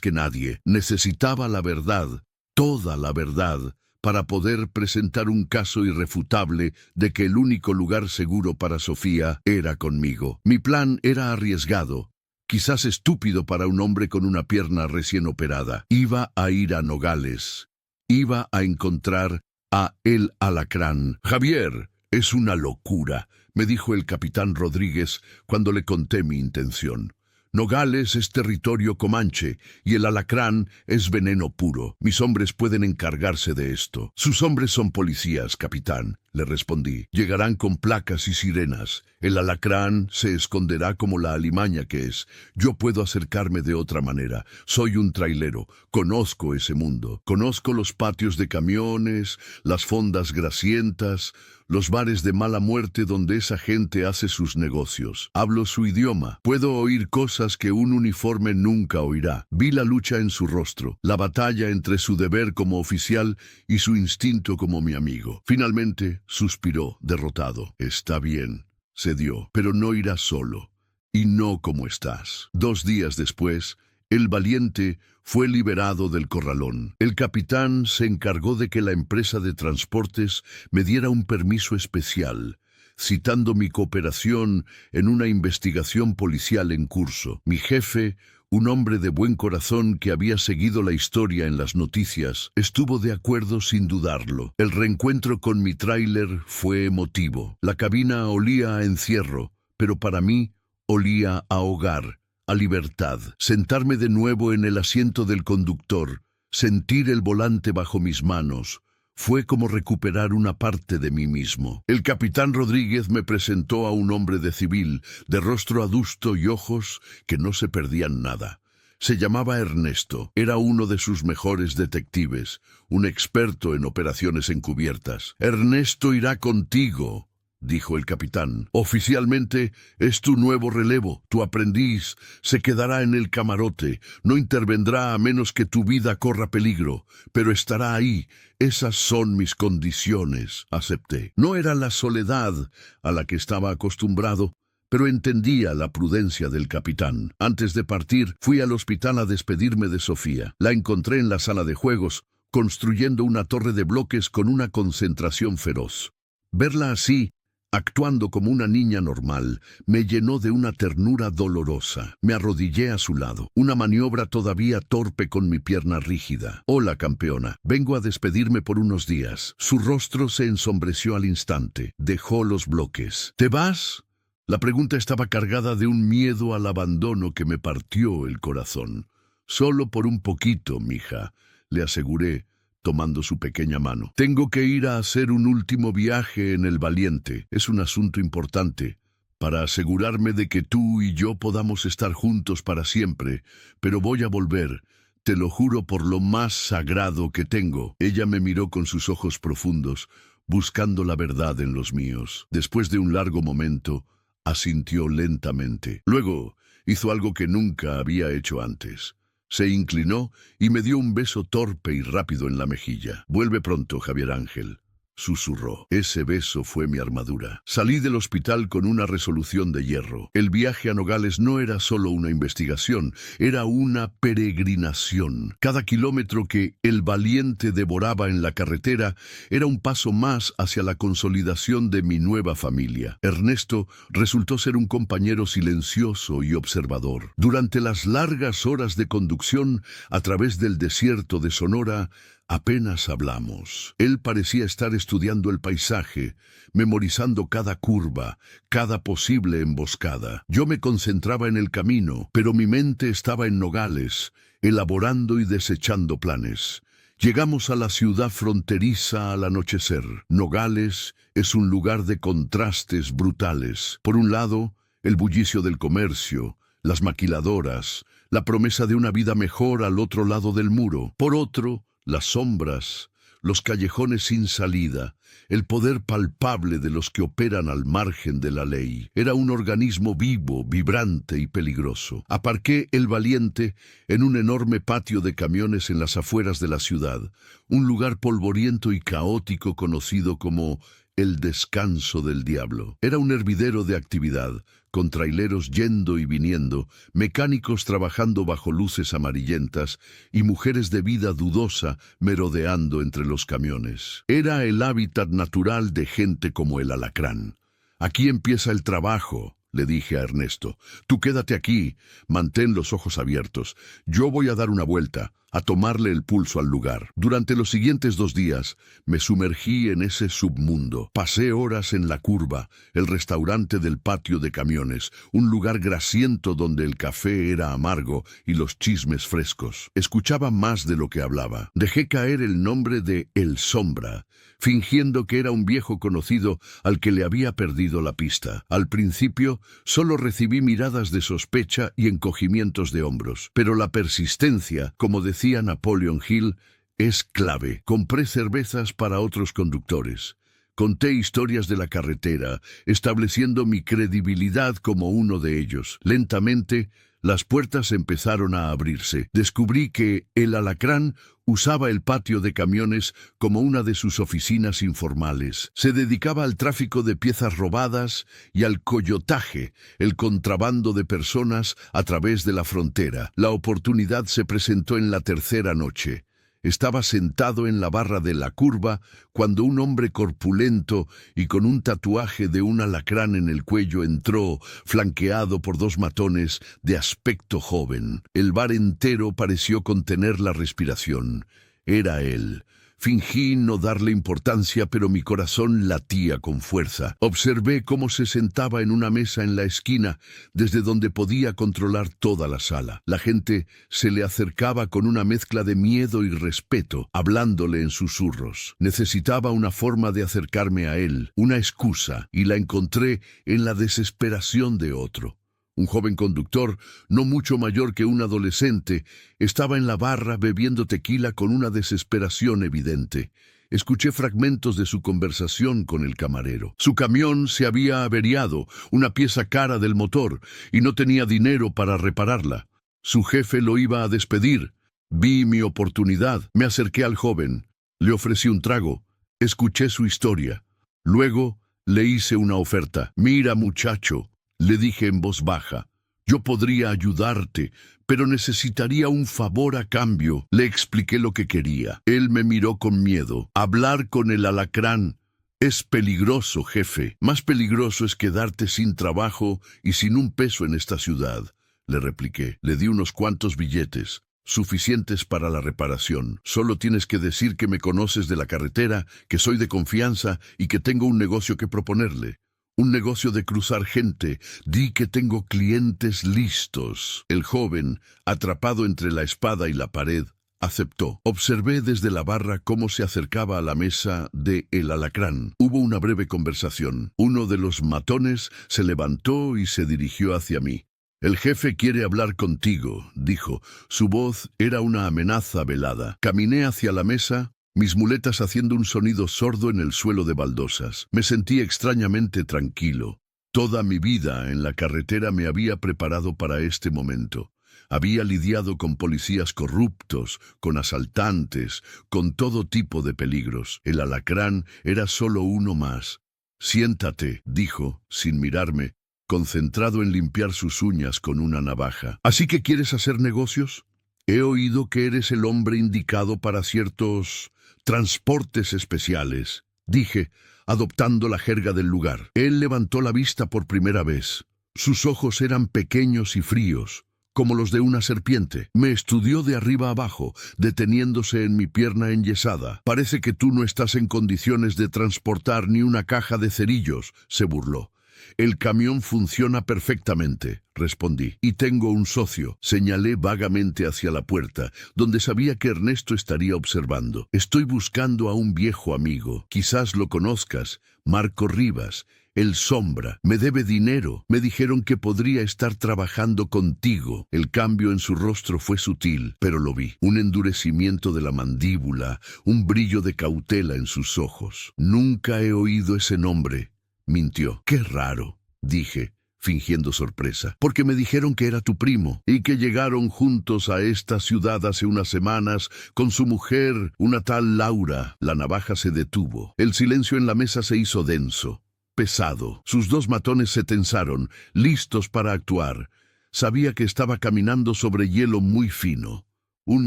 que nadie. Necesitaba la verdad, toda la verdad, para poder presentar un caso irrefutable de que el único lugar seguro para Sofía era conmigo. Mi plan era arriesgado, quizás estúpido para un hombre con una pierna recién operada. Iba a ir a Nogales. Iba a encontrar a El Alacrán. Javier, es una locura, me dijo el capitán Rodríguez cuando le conté mi intención. Nogales es territorio comanche y el Alacrán es veneno puro. Mis hombres pueden encargarse de esto. Sus hombres son policías, capitán, le respondí. Llegarán con placas y sirenas. El Alacrán se esconderá como la alimaña que es. Yo puedo acercarme de otra manera. Soy un trailero. Conozco ese mundo. Conozco los patios de camiones, las fondas grasientas, los bares de mala muerte donde esa gente hace sus negocios. Hablo su idioma. Puedo oír cosas que un uniforme nunca oirá. Vi la lucha en su rostro, la batalla entre su deber como oficial y su instinto como mi amigo. Finalmente, suspiró, derrotado. Está bien, cedió, pero no irás solo. Y no como estás. 2 días después, el valiente fue liberado del corralón. El capitán se encargó de que la empresa de transportes me diera un permiso especial, citando mi cooperación en una investigación policial en curso. Mi jefe, un hombre de buen corazón que había seguido la historia en las noticias, estuvo de acuerdo sin dudarlo. El reencuentro con mi tráiler fue emotivo. La cabina olía a encierro, pero para mí olía a hogar, a libertad. Sentarme de nuevo en el asiento del conductor, sentir el volante bajo mis manos, fue como recuperar una parte de mí mismo. El capitán Rodríguez me presentó a un hombre de civil, de rostro adusto y ojos que no se perdían nada. Se llamaba Ernesto, era uno de sus mejores detectives, un experto en operaciones encubiertas. Ernesto irá contigo, dijo el capitán. Oficialmente es tu nuevo relevo. Tu aprendiz se quedará en el camarote. No intervendrá a menos que tu vida corra peligro, pero estará ahí. Esas son mis condiciones. Acepté. No era la soledad a la que estaba acostumbrado, pero entendía la prudencia del capitán. Antes de partir, fui al hospital a despedirme de Sofía. La encontré en la sala de juegos, construyendo una torre de bloques con una concentración feroz. Verla así, actuando como una niña normal, me llenó de una ternura dolorosa. Me arrodillé a su lado, una maniobra todavía torpe con mi pierna rígida. Hola, campeona. Vengo a despedirme por unos días. Su rostro se ensombreció al instante. Dejó los bloques. ¿Te vas? La pregunta estaba cargada de un miedo al abandono que me partió el corazón. Solo por un poquito, mija, le aseguré, tomando su pequeña mano. Tengo que ir a hacer un último viaje en el Valiente. Es un asunto importante, para asegurarme de que tú y yo podamos estar juntos para siempre, pero voy a volver. Te lo juro por lo más sagrado que tengo. Ella me miró con sus ojos profundos, buscando la verdad en los míos. Después de un largo momento, asintió lentamente. Luego, hizo algo que nunca había hecho antes. Se inclinó y me dio un beso torpe y rápido en la mejilla. «Vuelve pronto, Javier Ángel», susurró. Ese beso fue mi armadura. Salí del hospital con una resolución de hierro. El viaje a Nogales no era solo una investigación, era una peregrinación. Cada kilómetro que el valiente devoraba en la carretera era un paso más hacia la consolidación de mi nueva familia. Ernesto resultó ser un compañero silencioso y observador. Durante las largas horas de conducción a través del desierto de Sonora, apenas hablamos. Él parecía estar estudiando el paisaje, memorizando cada curva, cada posible emboscada. Yo me concentraba en el camino, pero mi mente estaba en Nogales, elaborando y desechando planes. Llegamos a la ciudad fronteriza al anochecer. Nogales es un lugar de contrastes brutales. Por un lado, el bullicio del comercio, las maquiladoras, la promesa de una vida mejor al otro lado del muro. Por otro, las sombras, los callejones sin salida, el poder palpable de los que operan al margen de la ley. Era un organismo vivo, vibrante y peligroso. Aparqué el Valiente en un enorme patio de camiones en las afueras de la ciudad, un lugar polvoriento y caótico conocido como el descanso del diablo. Era un hervidero de actividad, con traileros yendo y viniendo, mecánicos trabajando bajo luces amarillentas y mujeres de vida dudosa merodeando entre los camiones. Era el hábitat natural de gente como el alacrán. «Aquí empieza el trabajo», le dije a Ernesto. «Tú quédate aquí, mantén los ojos abiertos. Yo voy a dar una vuelta, a tomarle el pulso al lugar». Durante los siguientes 2 días me sumergí en ese submundo. Pasé horas en La Curva, el restaurante del patio de camiones, un lugar grasiento donde el café era amargo y los chismes frescos. Escuchaba más de lo que hablaba. Dejé caer el nombre de El Sombra, fingiendo que era un viejo conocido al que le había perdido la pista. Al principio solo recibí miradas de sospecha y encogimientos de hombros, pero la persistencia, como decía Napoleon Hill, es clave. Compré cervezas para otros conductores. Conté historias de la carretera, estableciendo mi credibilidad como uno de ellos. Lentamente, las puertas empezaron a abrirse. Descubrí que el alacrán usaba el patio de camiones como una de sus oficinas informales. Se dedicaba al tráfico de piezas robadas y al coyotaje, el contrabando de personas a través de la frontera. La oportunidad se presentó en la tercera noche. Estaba sentado en la barra de La Curva cuando un hombre corpulento y con un tatuaje de un alacrán en el cuello entró, flanqueado por 2 matones de aspecto joven. El bar entero pareció contener la respiración. Era él. Fingí no darle importancia, pero mi corazón latía con fuerza. Observé cómo se sentaba en una mesa en la esquina, desde donde podía controlar toda la sala. La gente se le acercaba con una mezcla de miedo y respeto, hablándole en susurros. Necesitaba una forma de acercarme a él, una excusa, y la encontré en la desesperación de otro. Un joven conductor, no mucho mayor que un adolescente, estaba en la barra bebiendo tequila con una desesperación evidente. Escuché fragmentos de su conversación con el camarero. Su camión se había averiado, una pieza cara del motor, y no tenía dinero para repararla. Su jefe lo iba a despedir. Vi mi oportunidad. Me acerqué al joven. Le ofrecí un trago. Escuché su historia. Luego le hice una oferta. «Mira, muchacho», le dije en voz baja, «yo podría ayudarte, pero necesitaría un favor a cambio». Le expliqué lo que quería. Él me miró con miedo. «Hablar con el alacrán es peligroso, jefe. Más peligroso es quedarte sin trabajo y sin un peso en esta ciudad», le repliqué. Le di unos cuantos billetes, suficientes para la reparación. «Solo tienes que decir que me conoces de la carretera, que soy de confianza y que tengo un negocio que proponerle. Un negocio de cruzar gente. Di que tengo clientes listos». El joven, atrapado entre la espada y la pared, Aceptó. Observé desde la barra cómo se acercaba a la mesa de El Alacrán. Hubo una breve conversación. Uno de los matones se levantó y se dirigió hacia mí. «El jefe quiere hablar contigo», dijo. Su voz era una amenaza velada. Caminé hacia la mesa, mis muletas haciendo un sonido sordo en el suelo de baldosas. Me sentí extrañamente tranquilo. Toda mi vida en la carretera me había preparado para este momento. Había lidiado con policías corruptos, con asaltantes, con todo tipo de peligros. El Alacrán era solo uno más. «Siéntate», dijo, sin mirarme, concentrado en limpiar sus uñas con una navaja. «¿Así que quieres hacer negocios? He oído que eres el hombre indicado para ciertos transportes especiales», dije, adoptando la jerga del lugar. Él levantó la vista por primera vez. Sus ojos eran pequeños y fríos, como los de una serpiente. Me estudió de arriba abajo, deteniéndose en mi pierna enyesada. «Parece que tú no estás en condiciones de transportar ni una caja de cerillos», se burló. «El camión funciona perfectamente», respondí. «Y tengo un socio». Señalé vagamente hacia la puerta, donde sabía que Ernesto estaría observando. «Estoy buscando a un viejo amigo. Quizás lo conozcas. Marco Rivas. El Sombra. Me debe dinero. Me dijeron que podría estar trabajando contigo». El cambio en su rostro fue sutil, pero lo vi. Un endurecimiento de la mandíbula, un brillo de cautela en sus ojos. «Nunca he oído ese nombre», mintió. «Qué raro», dije, fingiendo sorpresa. «Porque me dijeron que era tu primo y que llegaron juntos a esta ciudad hace unas semanas con su mujer, una tal Laura». La navaja se detuvo. El silencio en la mesa se hizo denso, pesado. Sus dos matones se tensaron, listos para actuar. Sabía que estaba caminando sobre hielo muy fino. Un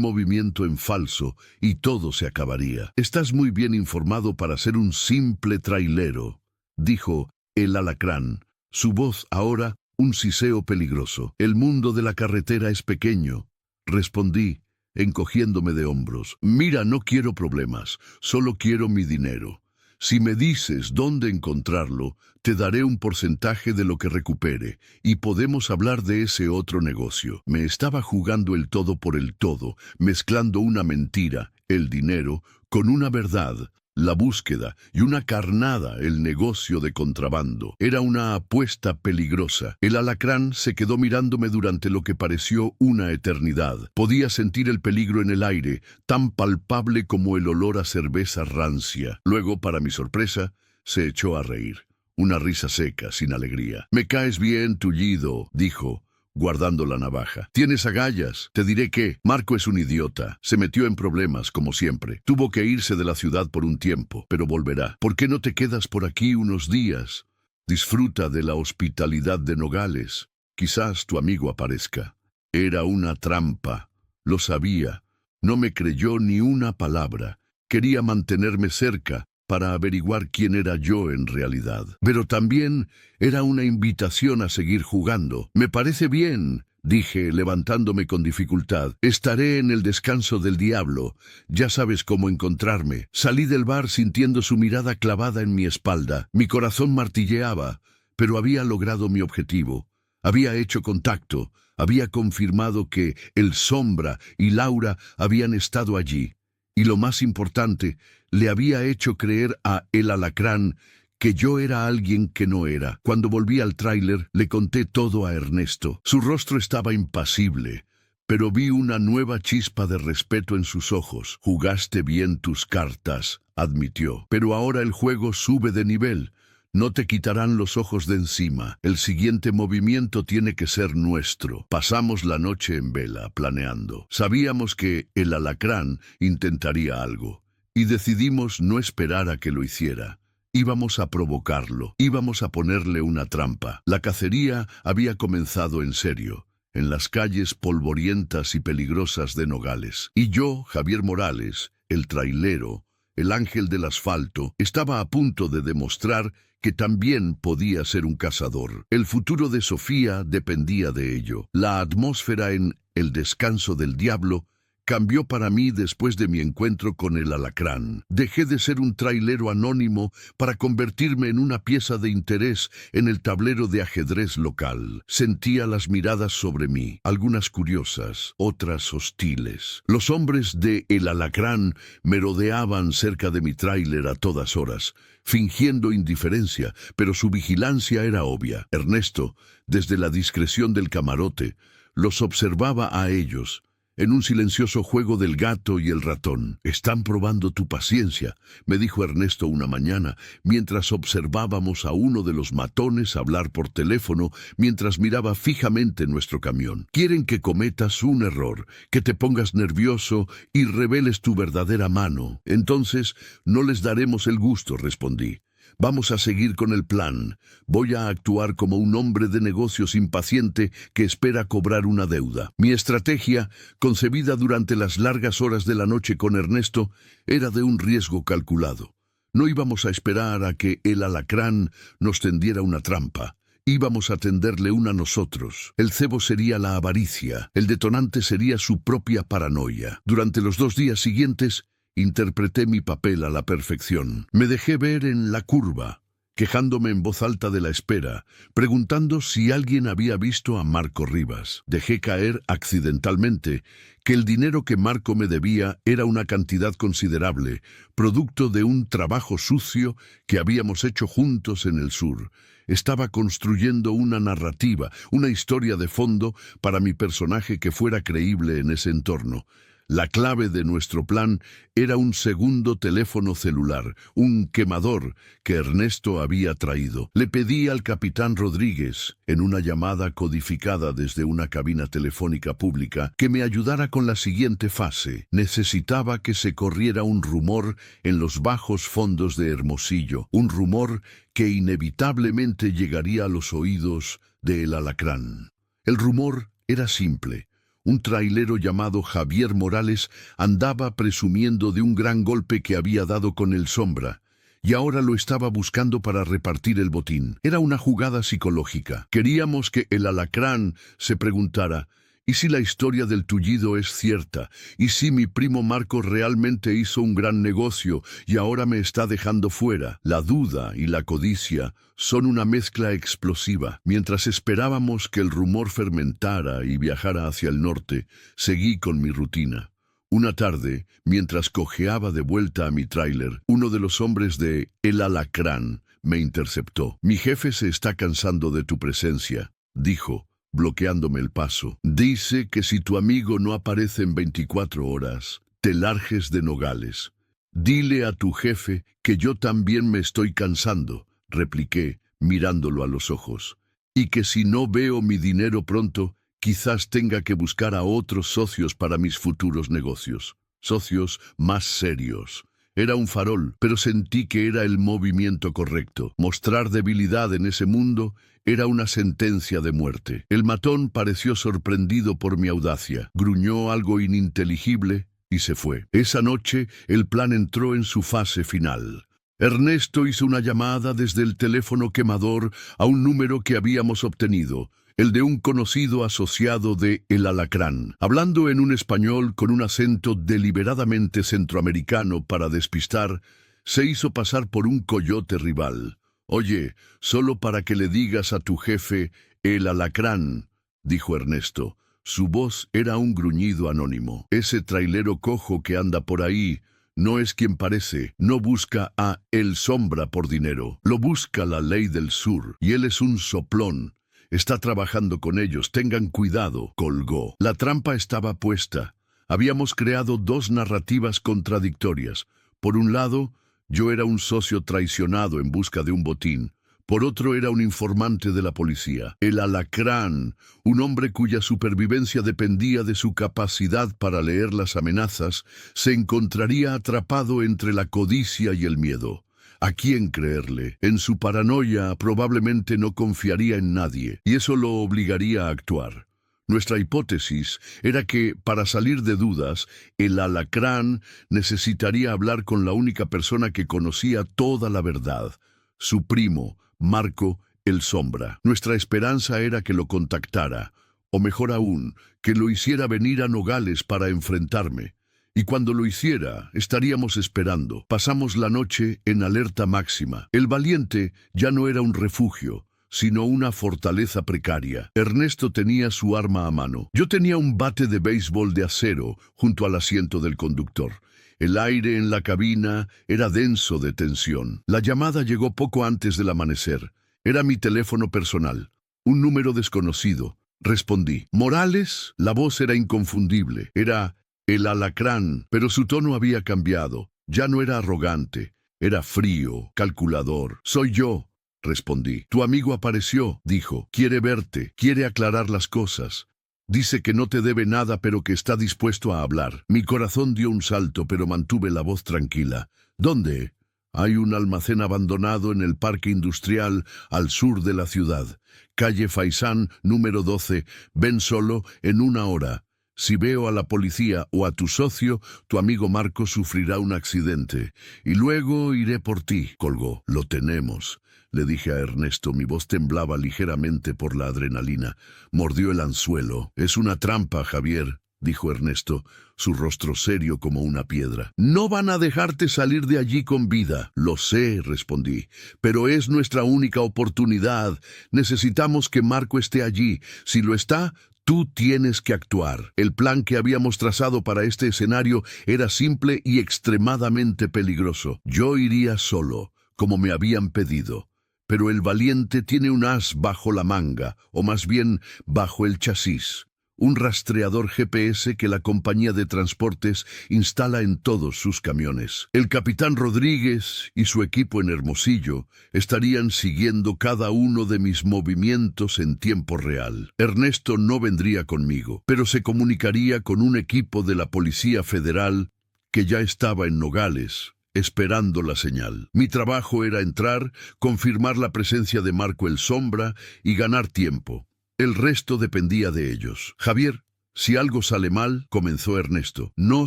movimiento en falso y todo se acabaría. «Estás muy bien informado para ser un simple trailero», dijo El Alacrán, su voz ahora un siseo peligroso. «El mundo de la carretera es pequeño», respondí, encogiéndome de hombros. «Mira, no quiero problemas, solo quiero mi dinero. Si me dices dónde encontrarlo, te daré un porcentaje de lo que recupere, y podemos hablar de ese otro negocio». Me estaba jugando el todo por el todo, mezclando una mentira, el dinero, con una verdad, la búsqueda, y una carnada, el negocio de contrabando. Era una apuesta peligrosa. El Alacrán se quedó mirándome durante lo que pareció una eternidad. Podía sentir el peligro en el aire, tan palpable como el olor a cerveza rancia. Luego, para mi sorpresa, se echó a reír. Una risa seca, sin alegría. «Me caes bien, tullido», dijo, guardando la navaja. «Tienes agallas. Te diré que Marco es un idiota. Se metió en problemas, como siempre. Tuvo que irse de la ciudad por un tiempo, pero volverá. ¿Por qué no te quedas por aquí unos días? Disfruta de la hospitalidad de Nogales. Quizás tu amigo aparezca». Era una trampa. Lo sabía. No me creyó ni una palabra. Quería mantenerme cerca para averiguar quién era yo en realidad. Pero también era una invitación a seguir jugando. «Me parece bien», dije, levantándome con dificultad. «Estaré en el descanso del diablo. Ya sabes cómo encontrarme». Salí del bar sintiendo su mirada clavada en mi espalda. Mi corazón martilleaba, pero había logrado mi objetivo. Había hecho contacto. Había confirmado que el Sombra y Laura habían estado allí. Y lo más importante, le había hecho creer a El Alacrán que yo era alguien que no era. Cuando volví al tráiler, le conté todo a Ernesto. Su rostro estaba impasible, pero vi una nueva chispa de respeto en sus ojos. «Jugaste bien tus cartas», admitió. «Pero ahora el juego sube de nivel. No te quitarán los ojos de encima. El siguiente movimiento tiene que ser nuestro». Pasamos la noche en vela, planeando. Sabíamos que El Alacrán intentaría algo, y decidimos no esperar a que lo hiciera. Íbamos a provocarlo, íbamos a ponerle una trampa. La cacería había comenzado en serio, en las calles polvorientas y peligrosas de Nogales. Y yo, Javier Morales, el trailero, el ángel del asfalto, estaba a punto de demostrar que también podía ser un cazador. El futuro de Sofía dependía de ello. La atmósfera en El Descanso del Diablo cambió para mí después de mi encuentro con el alacrán. Dejé de ser un trailero anónimo para convertirme en una pieza de interés en el tablero de ajedrez local. Sentía las miradas sobre mí, algunas curiosas, otras hostiles. Los hombres de El Alacrán merodeaban cerca de mi tráiler a todas horas, fingiendo indiferencia, pero su vigilancia era obvia. Ernesto, desde la discreción del camarote, los observaba a ellos, en un silencioso juego del gato y el ratón. «Están probando tu paciencia», me dijo Ernesto una mañana, mientras observábamos a uno de los matones hablar por teléfono mientras miraba fijamente nuestro camión. «Quieren que cometas un error, que te pongas nervioso y reveles tu verdadera mano. Entonces, no les daremos el gusto», respondí. «Vamos a seguir con el plan. Voy a actuar como un hombre de negocios impaciente que espera cobrar una deuda». Mi estrategia, concebida durante las largas horas de la noche con Ernesto, era de un riesgo calculado. No íbamos a esperar a que el alacrán nos tendiera una trampa. Íbamos a tenderle una nosotros. El cebo sería la avaricia. El detonante sería su propia paranoia. Durante los 2 días siguientes, interpreté mi papel a la perfección. Me dejé ver en la curva, quejándome en voz alta de la espera, preguntando si alguien había visto a Marco Rivas. Dejé caer accidentalmente que el dinero que Marco me debía era una cantidad considerable, producto de un trabajo sucio que habíamos hecho juntos en el sur. Estaba construyendo una narrativa, una historia de fondo para mi personaje que fuera creíble en ese entorno. La clave de nuestro plan era un segundo teléfono celular, un quemador que Ernesto había traído. Le pedí al capitán Rodríguez, en una llamada codificada desde una cabina telefónica pública, que me ayudara con la siguiente fase. Necesitaba que se corriera un rumor en los bajos fondos de Hermosillo, un rumor que inevitablemente llegaría a los oídos de El Alacrán. El rumor era simple. Un trailero llamado Javier Morales andaba presumiendo de un gran golpe que había dado con el Sombra, y ahora lo estaba buscando para repartir el botín. Era una jugada psicológica. Queríamos que el alacrán se preguntara: ¿y si la historia del tullido es cierta? ¿Y si mi primo Marco realmente hizo un gran negocio y ahora me está dejando fuera? La duda y la codicia son una mezcla explosiva. Mientras esperábamos que el rumor fermentara y viajara hacia el norte, seguí con mi rutina. Una tarde, mientras cojeaba de vuelta a mi tráiler, uno de los hombres de El Alacrán me interceptó. «Mi jefe se está cansando de tu presencia», dijo, bloqueándome el paso. «Dice que si tu amigo no aparece en 24 horas, te largues de Nogales». «Dile a tu jefe que yo también me estoy cansando», repliqué, mirándolo a los ojos. «Y que si no veo mi dinero pronto, quizás tenga que buscar a otros socios para mis futuros negocios. Socios más serios». Era un farol, pero sentí que era el movimiento correcto. Mostrar debilidad en ese mundo era una sentencia de muerte. El matón pareció sorprendido por mi audacia. Gruñó algo ininteligible y se fue. Esa noche el plan entró en su fase final. Ernesto hizo una llamada desde el teléfono quemador a un número que habíamos obtenido, el de un conocido asociado de El Alacrán. Hablando en un español con un acento deliberadamente centroamericano para despistar, se hizo pasar por un coyote rival. «Oye, solo para que le digas a tu jefe, El Alacrán», dijo Ernesto. Su voz era un gruñido anónimo. «Ese trailero cojo que anda por ahí no es quien parece. No busca a El Sombra por dinero. Lo busca la ley del sur. Y él es un soplón. Está trabajando con ellos. Tengan cuidado», colgó. La trampa estaba puesta. Habíamos creado 2 narrativas contradictorias. Por un lado, yo era un socio traicionado en busca de un botín. Por otro, era un informante de la policía. El Alacrán, un hombre cuya supervivencia dependía de su capacidad para leer las amenazas, se encontraría atrapado entre la codicia y el miedo. ¿A quién creerle? En su paranoia probablemente no confiaría en nadie, y eso lo obligaría a actuar. Nuestra hipótesis era que, para salir de dudas, el alacrán necesitaría hablar con la única persona que conocía toda la verdad, su primo, Marco el Sombra. Nuestra esperanza era que lo contactara, O mejor aún, que lo hiciera venir a Nogales para enfrentarme. Y cuando lo hiciera, estaríamos esperando. Pasamos la noche en alerta máxima. El valiente ya no era un refugio, sino una fortaleza precaria. Ernesto tenía su arma a mano. Yo tenía un bate de béisbol de acero junto al asiento del conductor. El aire en la cabina era denso de tensión. La llamada llegó poco antes del amanecer. Era mi teléfono personal. Un número desconocido. Respondí. «¿Morales?» La voz era inconfundible. Era el Alacrán, pero su tono había cambiado. Ya no era arrogante. Era frío, calculador. «Soy yo», respondí. «Tu amigo apareció», dijo. «Quiere verte, quiere aclarar las cosas. Dice que no te debe nada, pero que está dispuesto a hablar». Mi corazón dio un salto, pero mantuve la voz tranquila. «¿Dónde?» «Hay un almacén abandonado en el parque industrial al sur de la ciudad. Calle Faisán, número 12. Ven solo en 1 hora. Si veo a la policía o a tu socio, tu amigo Marco sufrirá un accidente. Y luego iré por ti». Colgó. «Lo tenemos», le dije a Ernesto. Mi voz temblaba ligeramente por la adrenalina. Mordió el anzuelo. «Es una trampa, Javier», dijo Ernesto, su rostro serio como una piedra. «No van a dejarte salir de allí con vida». «Lo sé», respondí, «pero es nuestra única oportunidad. Necesitamos que Marco esté allí. Si lo está, tú tienes que actuar». El plan que habíamos trazado para este escenario era simple y extremadamente peligroso. Yo iría solo, como me habían pedido. Pero el valiente tiene un as bajo la manga, o más bien bajo el chasis. Un rastreador GPS que la compañía de transportes instala en todos sus camiones. El capitán Rodríguez y su equipo en Hermosillo estarían siguiendo cada uno de mis movimientos en tiempo real. Ernesto no vendría conmigo, pero se comunicaría con un equipo de la Policía Federal que ya estaba en Nogales, esperando la señal. Mi trabajo era entrar, confirmar la presencia de Marco el Sombra y ganar tiempo. El resto dependía de ellos. «Javier, si algo sale mal», comenzó Ernesto. «No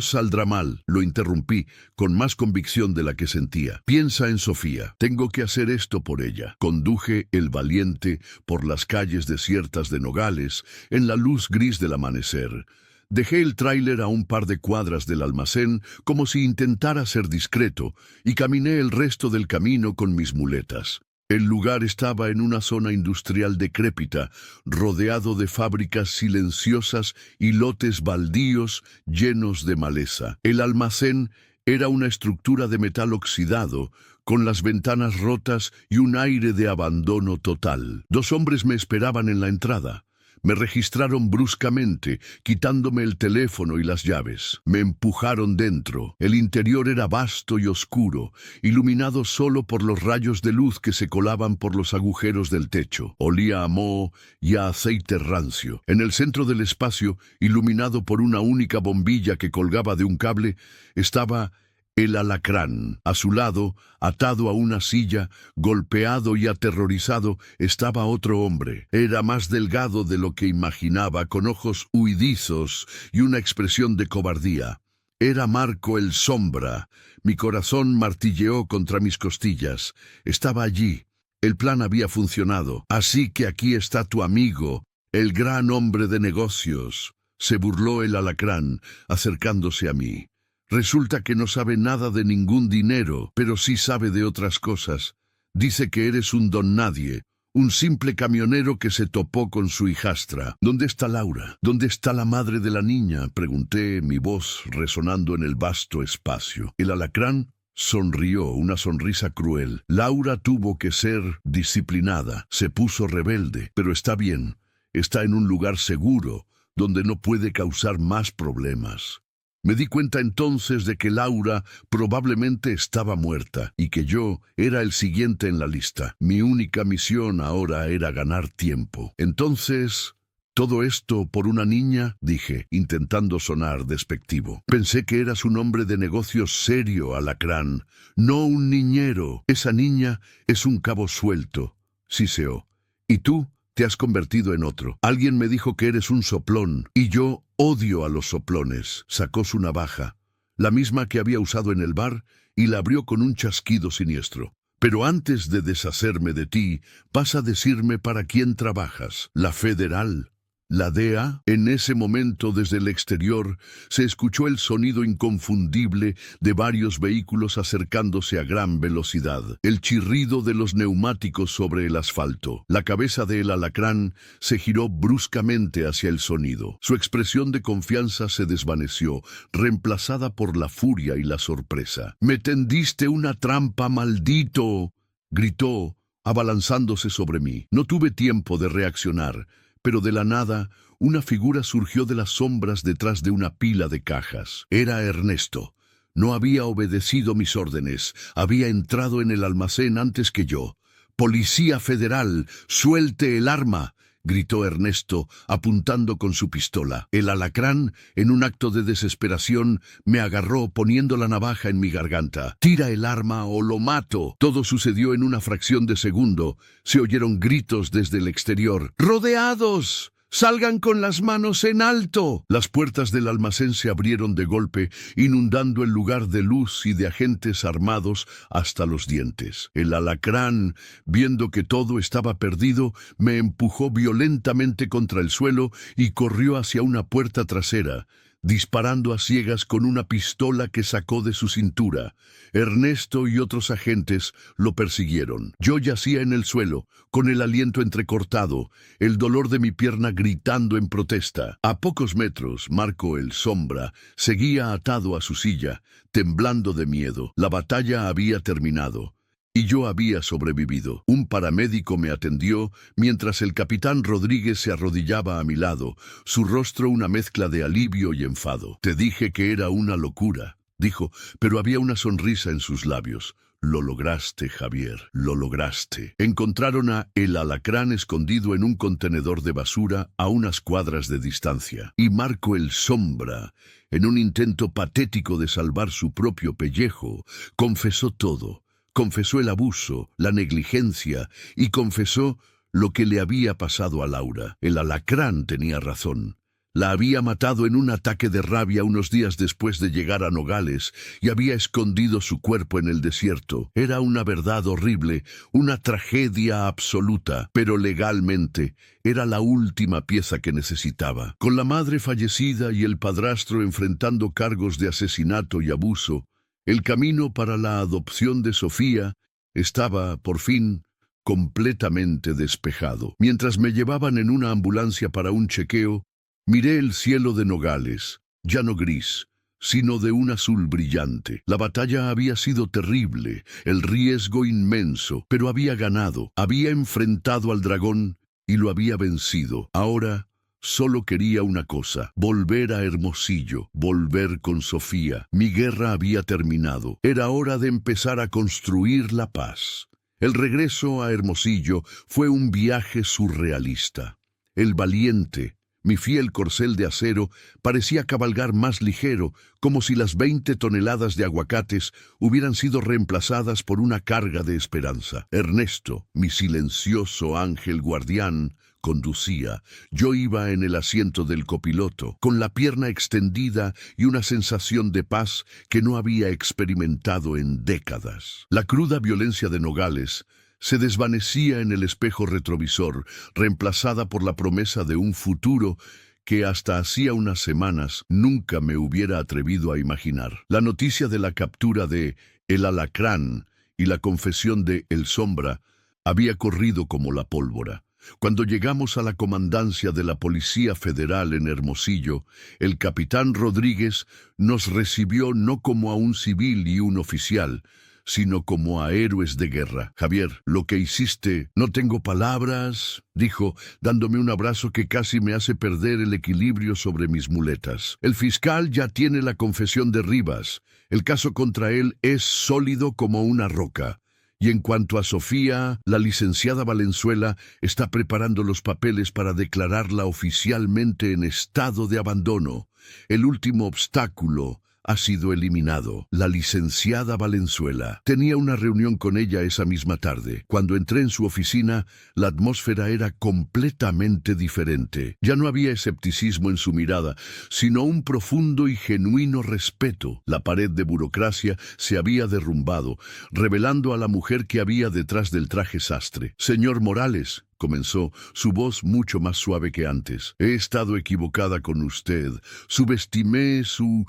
saldrá mal», lo interrumpí, con más convicción de la que sentía. «Piensa en Sofía. Tengo que hacer esto por ella». Conduje el valiente por las calles desiertas de Nogales, en la luz gris del amanecer. Dejé el tráiler a un par de cuadras del almacén, como si intentara ser discreto, y caminé el resto del camino con mis muletas. El lugar estaba en una zona industrial decrépita, rodeado de fábricas silenciosas y lotes baldíos llenos de maleza. El almacén era una estructura de metal oxidado, con las ventanas rotas y un aire de abandono total. 2 hombres me esperaban en la entrada. Me registraron bruscamente, quitándome el teléfono y las llaves. Me empujaron dentro. El interior era vasto y oscuro, iluminado solo por los rayos de luz que se colaban por los agujeros del techo. Olía a moho y a aceite rancio. En el centro del espacio, iluminado por una única bombilla que colgaba de un cable, estaba el Alacrán. A su lado, atado a una silla, golpeado y aterrorizado, estaba otro hombre. Era más delgado de lo que imaginaba, con ojos huidizos y una expresión de cobardía. Era Marco el Sombra. Mi corazón martilleó contra mis costillas. Estaba allí. El plan había funcionado. «Así que aquí está tu amigo, el gran hombre de negocios», se burló el Alacrán, acercándose a mí. «Resulta que no sabe nada de ningún dinero, pero sí sabe de otras cosas. Dice que eres un don nadie, un simple camionero que se topó con su hijastra». «¿Dónde está Laura? ¿Dónde está la madre de la niña?», pregunté, mi voz resonando en el vasto espacio. El Alacrán sonrió, una sonrisa cruel. «Laura tuvo que ser disciplinada, se puso rebelde, pero está bien. Está en un lugar seguro, donde no puede causar más problemas». Me di cuenta entonces de que Laura probablemente estaba muerta y que yo era el siguiente en la lista. Mi única misión ahora era ganar tiempo. «Entonces, ¿todo esto por una niña?», dije, intentando sonar despectivo. «Pensé que eras un hombre de negocios serio, Alacrán, no un niñero. Esa niña es un cabo suelto», siseó. «¿Y tú? Te has convertido en otro. Alguien me dijo que eres un soplón, y yo odio a los soplones». Sacó su navaja, la misma que había usado en el bar, y la abrió con un chasquido siniestro. «Pero antes de deshacerme de ti, vas a decirme para quién trabajas». «La Federal», La DEA, en ese momento desde el exterior, se escuchó el sonido inconfundible de varios vehículos acercándose a gran velocidad, el chirrido de los neumáticos sobre el asfalto. La cabeza del alacrán se giró bruscamente hacia el sonido. Su expresión de confianza se desvaneció, reemplazada por la furia y la sorpresa. «¡Me tendiste una trampa, maldito!», gritó, abalanzándose sobre mí. No tuve tiempo de reaccionar, pero de la nada, una figura surgió de las sombras detrás de una pila de cajas. Era Ernesto. No había obedecido mis órdenes. Había entrado en el almacén antes que yo. «¡Policía Federal! ¡Suelte el arma!», gritó Ernesto, apuntando con su pistola. El alacrán, en un acto de desesperación, me agarró poniendo la navaja en mi garganta. «¡Tira el arma o lo mato!». Todo sucedió en una fracción de segundo. Se oyeron gritos desde el exterior. «¡Rodeados! ¡Salgan con las manos en alto!». Las puertas del almacén se abrieron de golpe, inundando el lugar de luz y de agentes armados hasta los dientes. El alacrán, viendo que todo estaba perdido, me empujó violentamente contra el suelo y corrió hacia una puerta trasera, disparando a ciegas con una pistola que sacó de su cintura. Ernesto y otros agentes lo persiguieron. Yo yacía en el suelo, con el aliento entrecortado, el dolor de mi pierna gritando en protesta. A pocos metros, Marco el Sombra seguía atado a su silla, temblando de miedo. La batalla había terminado y yo había sobrevivido. Un paramédico me atendió mientras el capitán Rodríguez se arrodillaba a mi lado, su rostro una mezcla de alivio y enfado. «Te dije que era una locura», dijo, pero había una sonrisa en sus labios. «Lo lograste, Javier, lo lograste». Encontraron a el alacrán escondido en un contenedor de basura a unas cuadras de distancia. Y Marco el Sombra, en un intento patético de salvar su propio pellejo, confesó todo. Confesó el abuso, la negligencia y confesó lo que le había pasado a Laura. El alacrán tenía razón. La había matado en un ataque de rabia unos días después de llegar a Nogales y había escondido su cuerpo en el desierto. Era una verdad horrible, una tragedia absoluta, pero legalmente era la última pieza que necesitaba. Con la madre fallecida y el padrastro enfrentando cargos de asesinato y abuso, el camino para la adopción de Sofía estaba, por fin, completamente despejado. Mientras me llevaban en una ambulancia para un chequeo, miré el cielo de Nogales, ya no gris, sino de un azul brillante. La batalla había sido terrible, el riesgo inmenso, pero había ganado. Había enfrentado al dragón y lo había vencido. Ahora solo quería una cosa: volver a Hermosillo, volver con Sofía. Mi guerra había terminado. Era hora de empezar a construir la paz. El regreso a Hermosillo fue un viaje surrealista. El valiente, mi fiel corcel de acero, parecía cabalgar más ligero, como si las 20 toneladas de aguacates hubieran sido reemplazadas por una carga de esperanza. Ernesto, mi silencioso ángel guardián, conducía. Yo iba en el asiento del copiloto, con la pierna extendida y una sensación de paz que no había experimentado en décadas. La cruda violencia de Nogales se desvanecía en el espejo retrovisor, reemplazada por la promesa de un futuro que hasta hacía unas semanas nunca me hubiera atrevido a imaginar. La noticia de la captura de El Alacrán y la confesión de El Sombra había corrido como la pólvora. Cuando llegamos a la comandancia de la Policía Federal en Hermosillo, el capitán Rodríguez nos recibió no como a un civil y un oficial, sino como a héroes de guerra. «Javier, lo que hiciste, no tengo palabras», dijo, dándome un abrazo que casi me hace perder el equilibrio sobre mis muletas. «El fiscal ya tiene la confesión de Rivas. El caso contra él es sólido como una roca. Y en cuanto a Sofía, la licenciada Valenzuela está preparando los papeles para declararla oficialmente en estado de abandono. El último obstáculo ha sido eliminado. La licenciada Valenzuela. Tenía una reunión con ella esa misma tarde. Cuando entré en su oficina, la atmósfera era completamente diferente. Ya no había escepticismo en su mirada, sino un profundo y genuino respeto. La pared de burocracia se había derrumbado, revelando a la mujer que había detrás del traje sastre. «Señor Morales», comenzó, su voz mucho más suave que antes. He estado equivocada con usted. Subestimé su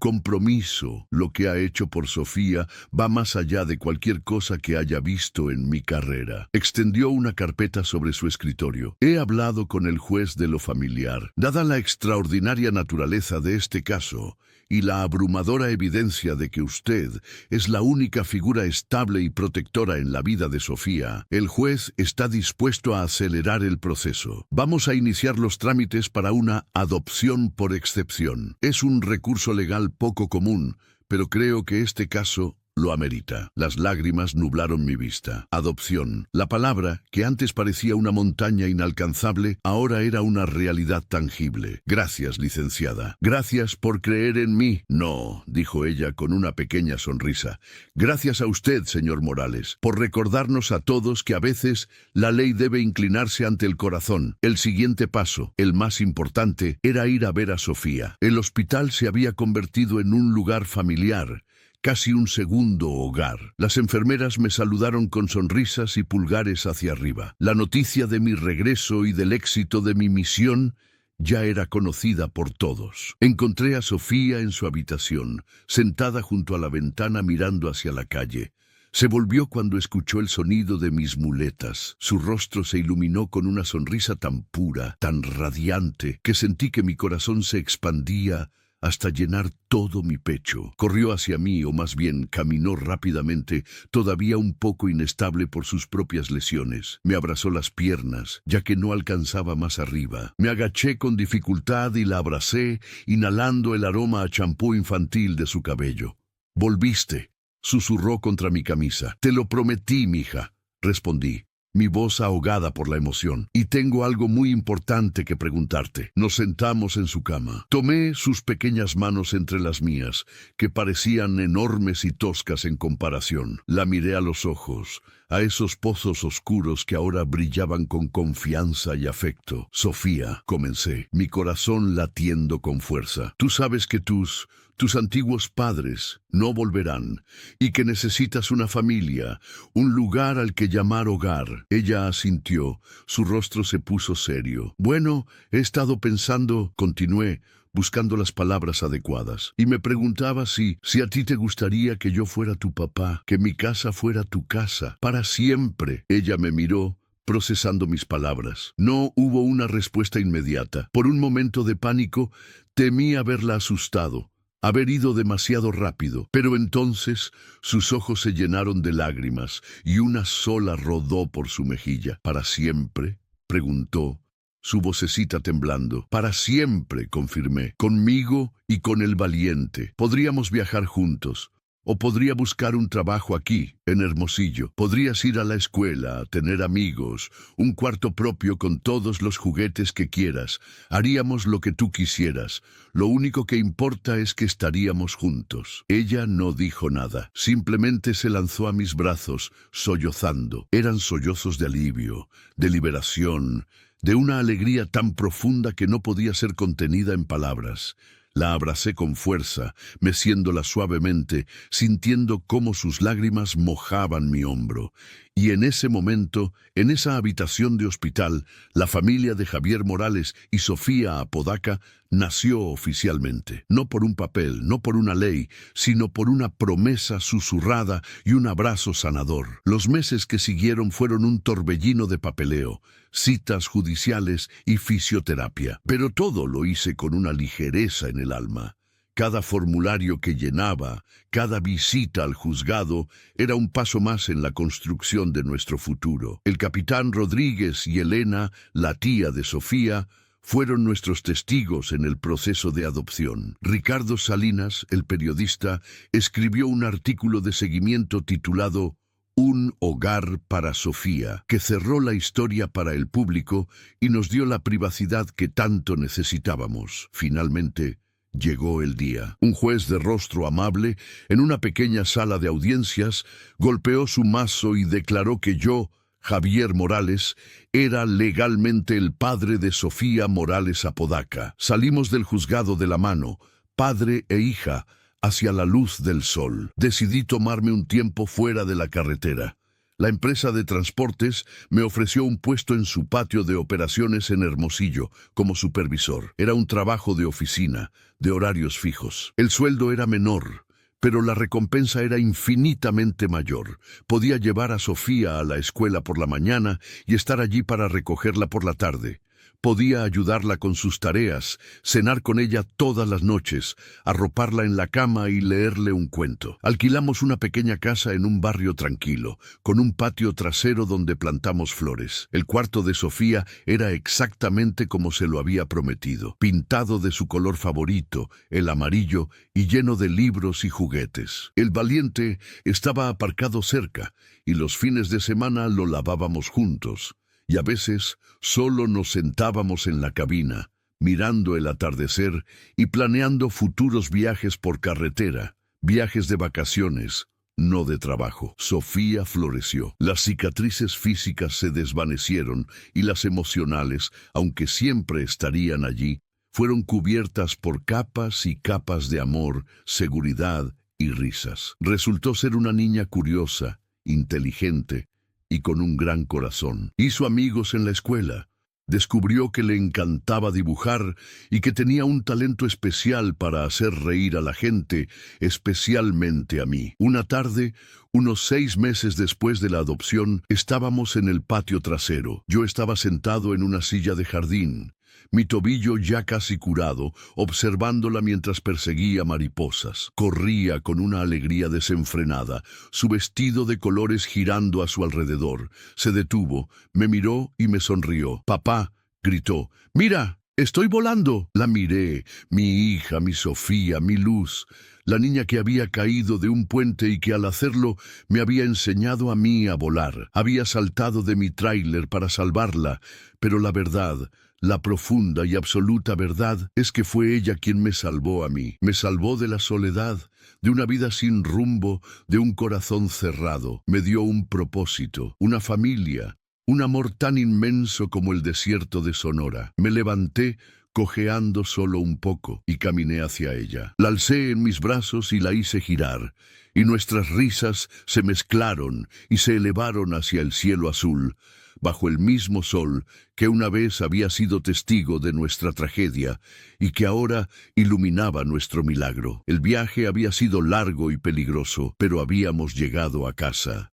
compromiso. Lo que ha hecho por Sofía va más allá de cualquier cosa que haya visto en mi carrera. Extendió una carpeta sobre su escritorio. He hablado con el juez de lo familiar. Dada la extraordinaria naturaleza de este caso y la abrumadora evidencia de que usted es la única figura estable y protectora en la vida de Sofía, el juez está dispuesto a acelerar el proceso. Vamos a iniciar los trámites para una adopción por excepción. Es un recurso legal poco común, pero creo que este caso lo amerita. Las lágrimas nublaron mi vista. Adopción. La palabra, que antes parecía una montaña inalcanzable, ahora era una realidad tangible. Gracias, licenciada. Gracias por creer en mí. No, dijo ella con una pequeña sonrisa. Gracias a usted, señor Morales, por recordarnos a todos que a veces la ley debe inclinarse ante el corazón. El siguiente paso, el más importante, era ir a ver a Sofía. El hospital se había convertido en un lugar familiar, casi un segundo hogar. Las enfermeras me saludaron con sonrisas y pulgares hacia arriba. La noticia de mi regreso y del éxito de mi misión ya era conocida por todos. Encontré a Sofía en su habitación, sentada junto a la ventana mirando hacia la calle. Se volvió cuando escuchó el sonido de mis muletas. Su rostro se iluminó con una sonrisa tan pura, tan radiante, que sentí que mi corazón se expandía hasta llenar todo mi pecho. Corrió hacia mí, o más bien caminó rápidamente, todavía un poco inestable por sus propias lesiones. Me abrazó las piernas, ya que no alcanzaba más arriba. Me agaché con dificultad y la abracé, inhalando el aroma a champú infantil de su cabello. «Volviste», susurró contra mi camisa. «Te lo prometí, mija», respondí, mi voz ahogada por la emoción. «Y tengo algo muy importante que preguntarte». Nos sentamos en su cama. Tomé sus pequeñas manos entre las mías, que parecían enormes y toscas en comparación. La miré a los ojos, a esos pozos oscuros que ahora brillaban con confianza y afecto. «Sofía», comencé, mi corazón latiendo con fuerza. «Tú sabes que tus antiguos padres no volverán, y que necesitas una familia, un lugar al que llamar hogar». Ella asintió, su rostro se puso serio. «Bueno, he estado pensando», continué, buscando las palabras adecuadas, «y me preguntaba si a ti te gustaría que yo fuera tu papá, que mi casa fuera tu casa, para siempre». Ella me miró, procesando mis palabras. No hubo una respuesta inmediata. Por un momento de pánico, temí haberla asustado, haber ido demasiado rápido, pero entonces sus ojos se llenaron de lágrimas y una sola rodó por su mejilla. «¿Para siempre?», preguntó, su vocecita temblando. «Para siempre», confirmé, «conmigo y con el valiente. Podríamos viajar juntos, o podría buscar un trabajo aquí, en Hermosillo. Podrías ir a la escuela, tener amigos, un cuarto propio con todos los juguetes que quieras. Haríamos lo que tú quisieras. Lo único que importa es que estaríamos juntos». Ella no dijo nada. Simplemente se lanzó a mis brazos, sollozando. Eran sollozos de alivio, de liberación, de una alegría tan profunda que no podía ser contenida en palabras. La abracé con fuerza, meciéndola suavemente, sintiendo cómo sus lágrimas mojaban mi hombro. Y en ese momento, en esa habitación de hospital, la familia de Javier Morales y Sofía Apodaca nació oficialmente. No por un papel, no por una ley, sino por una promesa susurrada y un abrazo sanador. Los meses que siguieron fueron un torbellino de papeleo, citas judiciales y fisioterapia. Pero todo lo hice con una ligereza en el alma. Cada formulario que llenaba, cada visita al juzgado, era un paso más en la construcción de nuestro futuro. El capitán Rodríguez y Elena, la tía de Sofía, fueron nuestros testigos en el proceso de adopción. Ricardo Salinas, el periodista, escribió un artículo de seguimiento titulado «Un hogar para Sofía», que cerró la historia para el público y nos dio la privacidad que tanto necesitábamos. Finalmente, llegó el día. Un juez de rostro amable, en una pequeña sala de audiencias, golpeó su mazo y declaró que yo, Javier Morales, era legalmente el padre de Sofía Morales Apodaca. Salimos del juzgado de la mano, padre e hija, hacia la luz del sol. Decidí tomarme un tiempo fuera de la carretera. La empresa de transportes me ofreció un puesto en su patio de operaciones en Hermosillo como supervisor. Era un trabajo de oficina, de horarios fijos. El sueldo era menor, pero la recompensa era infinitamente mayor. Podía llevar a Sofía a la escuela por la mañana y estar allí para recogerla por la tarde. Podía ayudarla con sus tareas, cenar con ella todas las noches, arroparla en la cama y leerle un cuento. Alquilamos una pequeña casa en un barrio tranquilo, con un patio trasero donde plantamos flores. El cuarto de Sofía era exactamente como se lo había prometido, pintado de su color favorito, el amarillo, y lleno de libros y juguetes. El valiente estaba aparcado cerca, y los fines de semana lo lavábamos juntos. Y a veces solo nos sentábamos en la cabina, mirando el atardecer y planeando futuros viajes por carretera, viajes de vacaciones, no de trabajo. Sofía floreció. Las cicatrices físicas se desvanecieron y las emocionales, aunque siempre estarían allí, fueron cubiertas por capas y capas de amor, seguridad y risas. Resultó ser una niña curiosa, inteligente, y con un gran corazón. Hizo amigos en la escuela. Descubrió que le encantaba dibujar y que tenía un talento especial para hacer reír a la gente, especialmente a mí. Una tarde, unos 6 meses después de la adopción, estábamos en el patio trasero. Yo estaba sentado en una silla de jardín, mi tobillo ya casi curado, observándola mientras perseguía mariposas. Corría con una alegría desenfrenada, su vestido de colores girando a su alrededor. Se detuvo, me miró y me sonrió. «Papá», gritó, «¡mira! ¡Estoy volando!». La miré, mi hija, mi Sofía, mi luz, la niña que había caído de un puente y que al hacerlo me había enseñado a mí a volar. Había saltado de mi tráiler para salvarla, pero la verdad, la profunda y absoluta verdad, es que fue ella quien me salvó a mí. Me salvó de la soledad, de una vida sin rumbo, de un corazón cerrado. Me dio un propósito, una familia, un amor tan inmenso como el desierto de Sonora. Me levanté, cojeando solo un poco, y caminé hacia ella. La alcé en mis brazos y la hice girar, y nuestras risas se mezclaron y se elevaron hacia el cielo azul, bajo el mismo sol que una vez había sido testigo de nuestra tragedia y que ahora iluminaba nuestro milagro. El viaje había sido largo y peligroso, pero habíamos llegado a casa.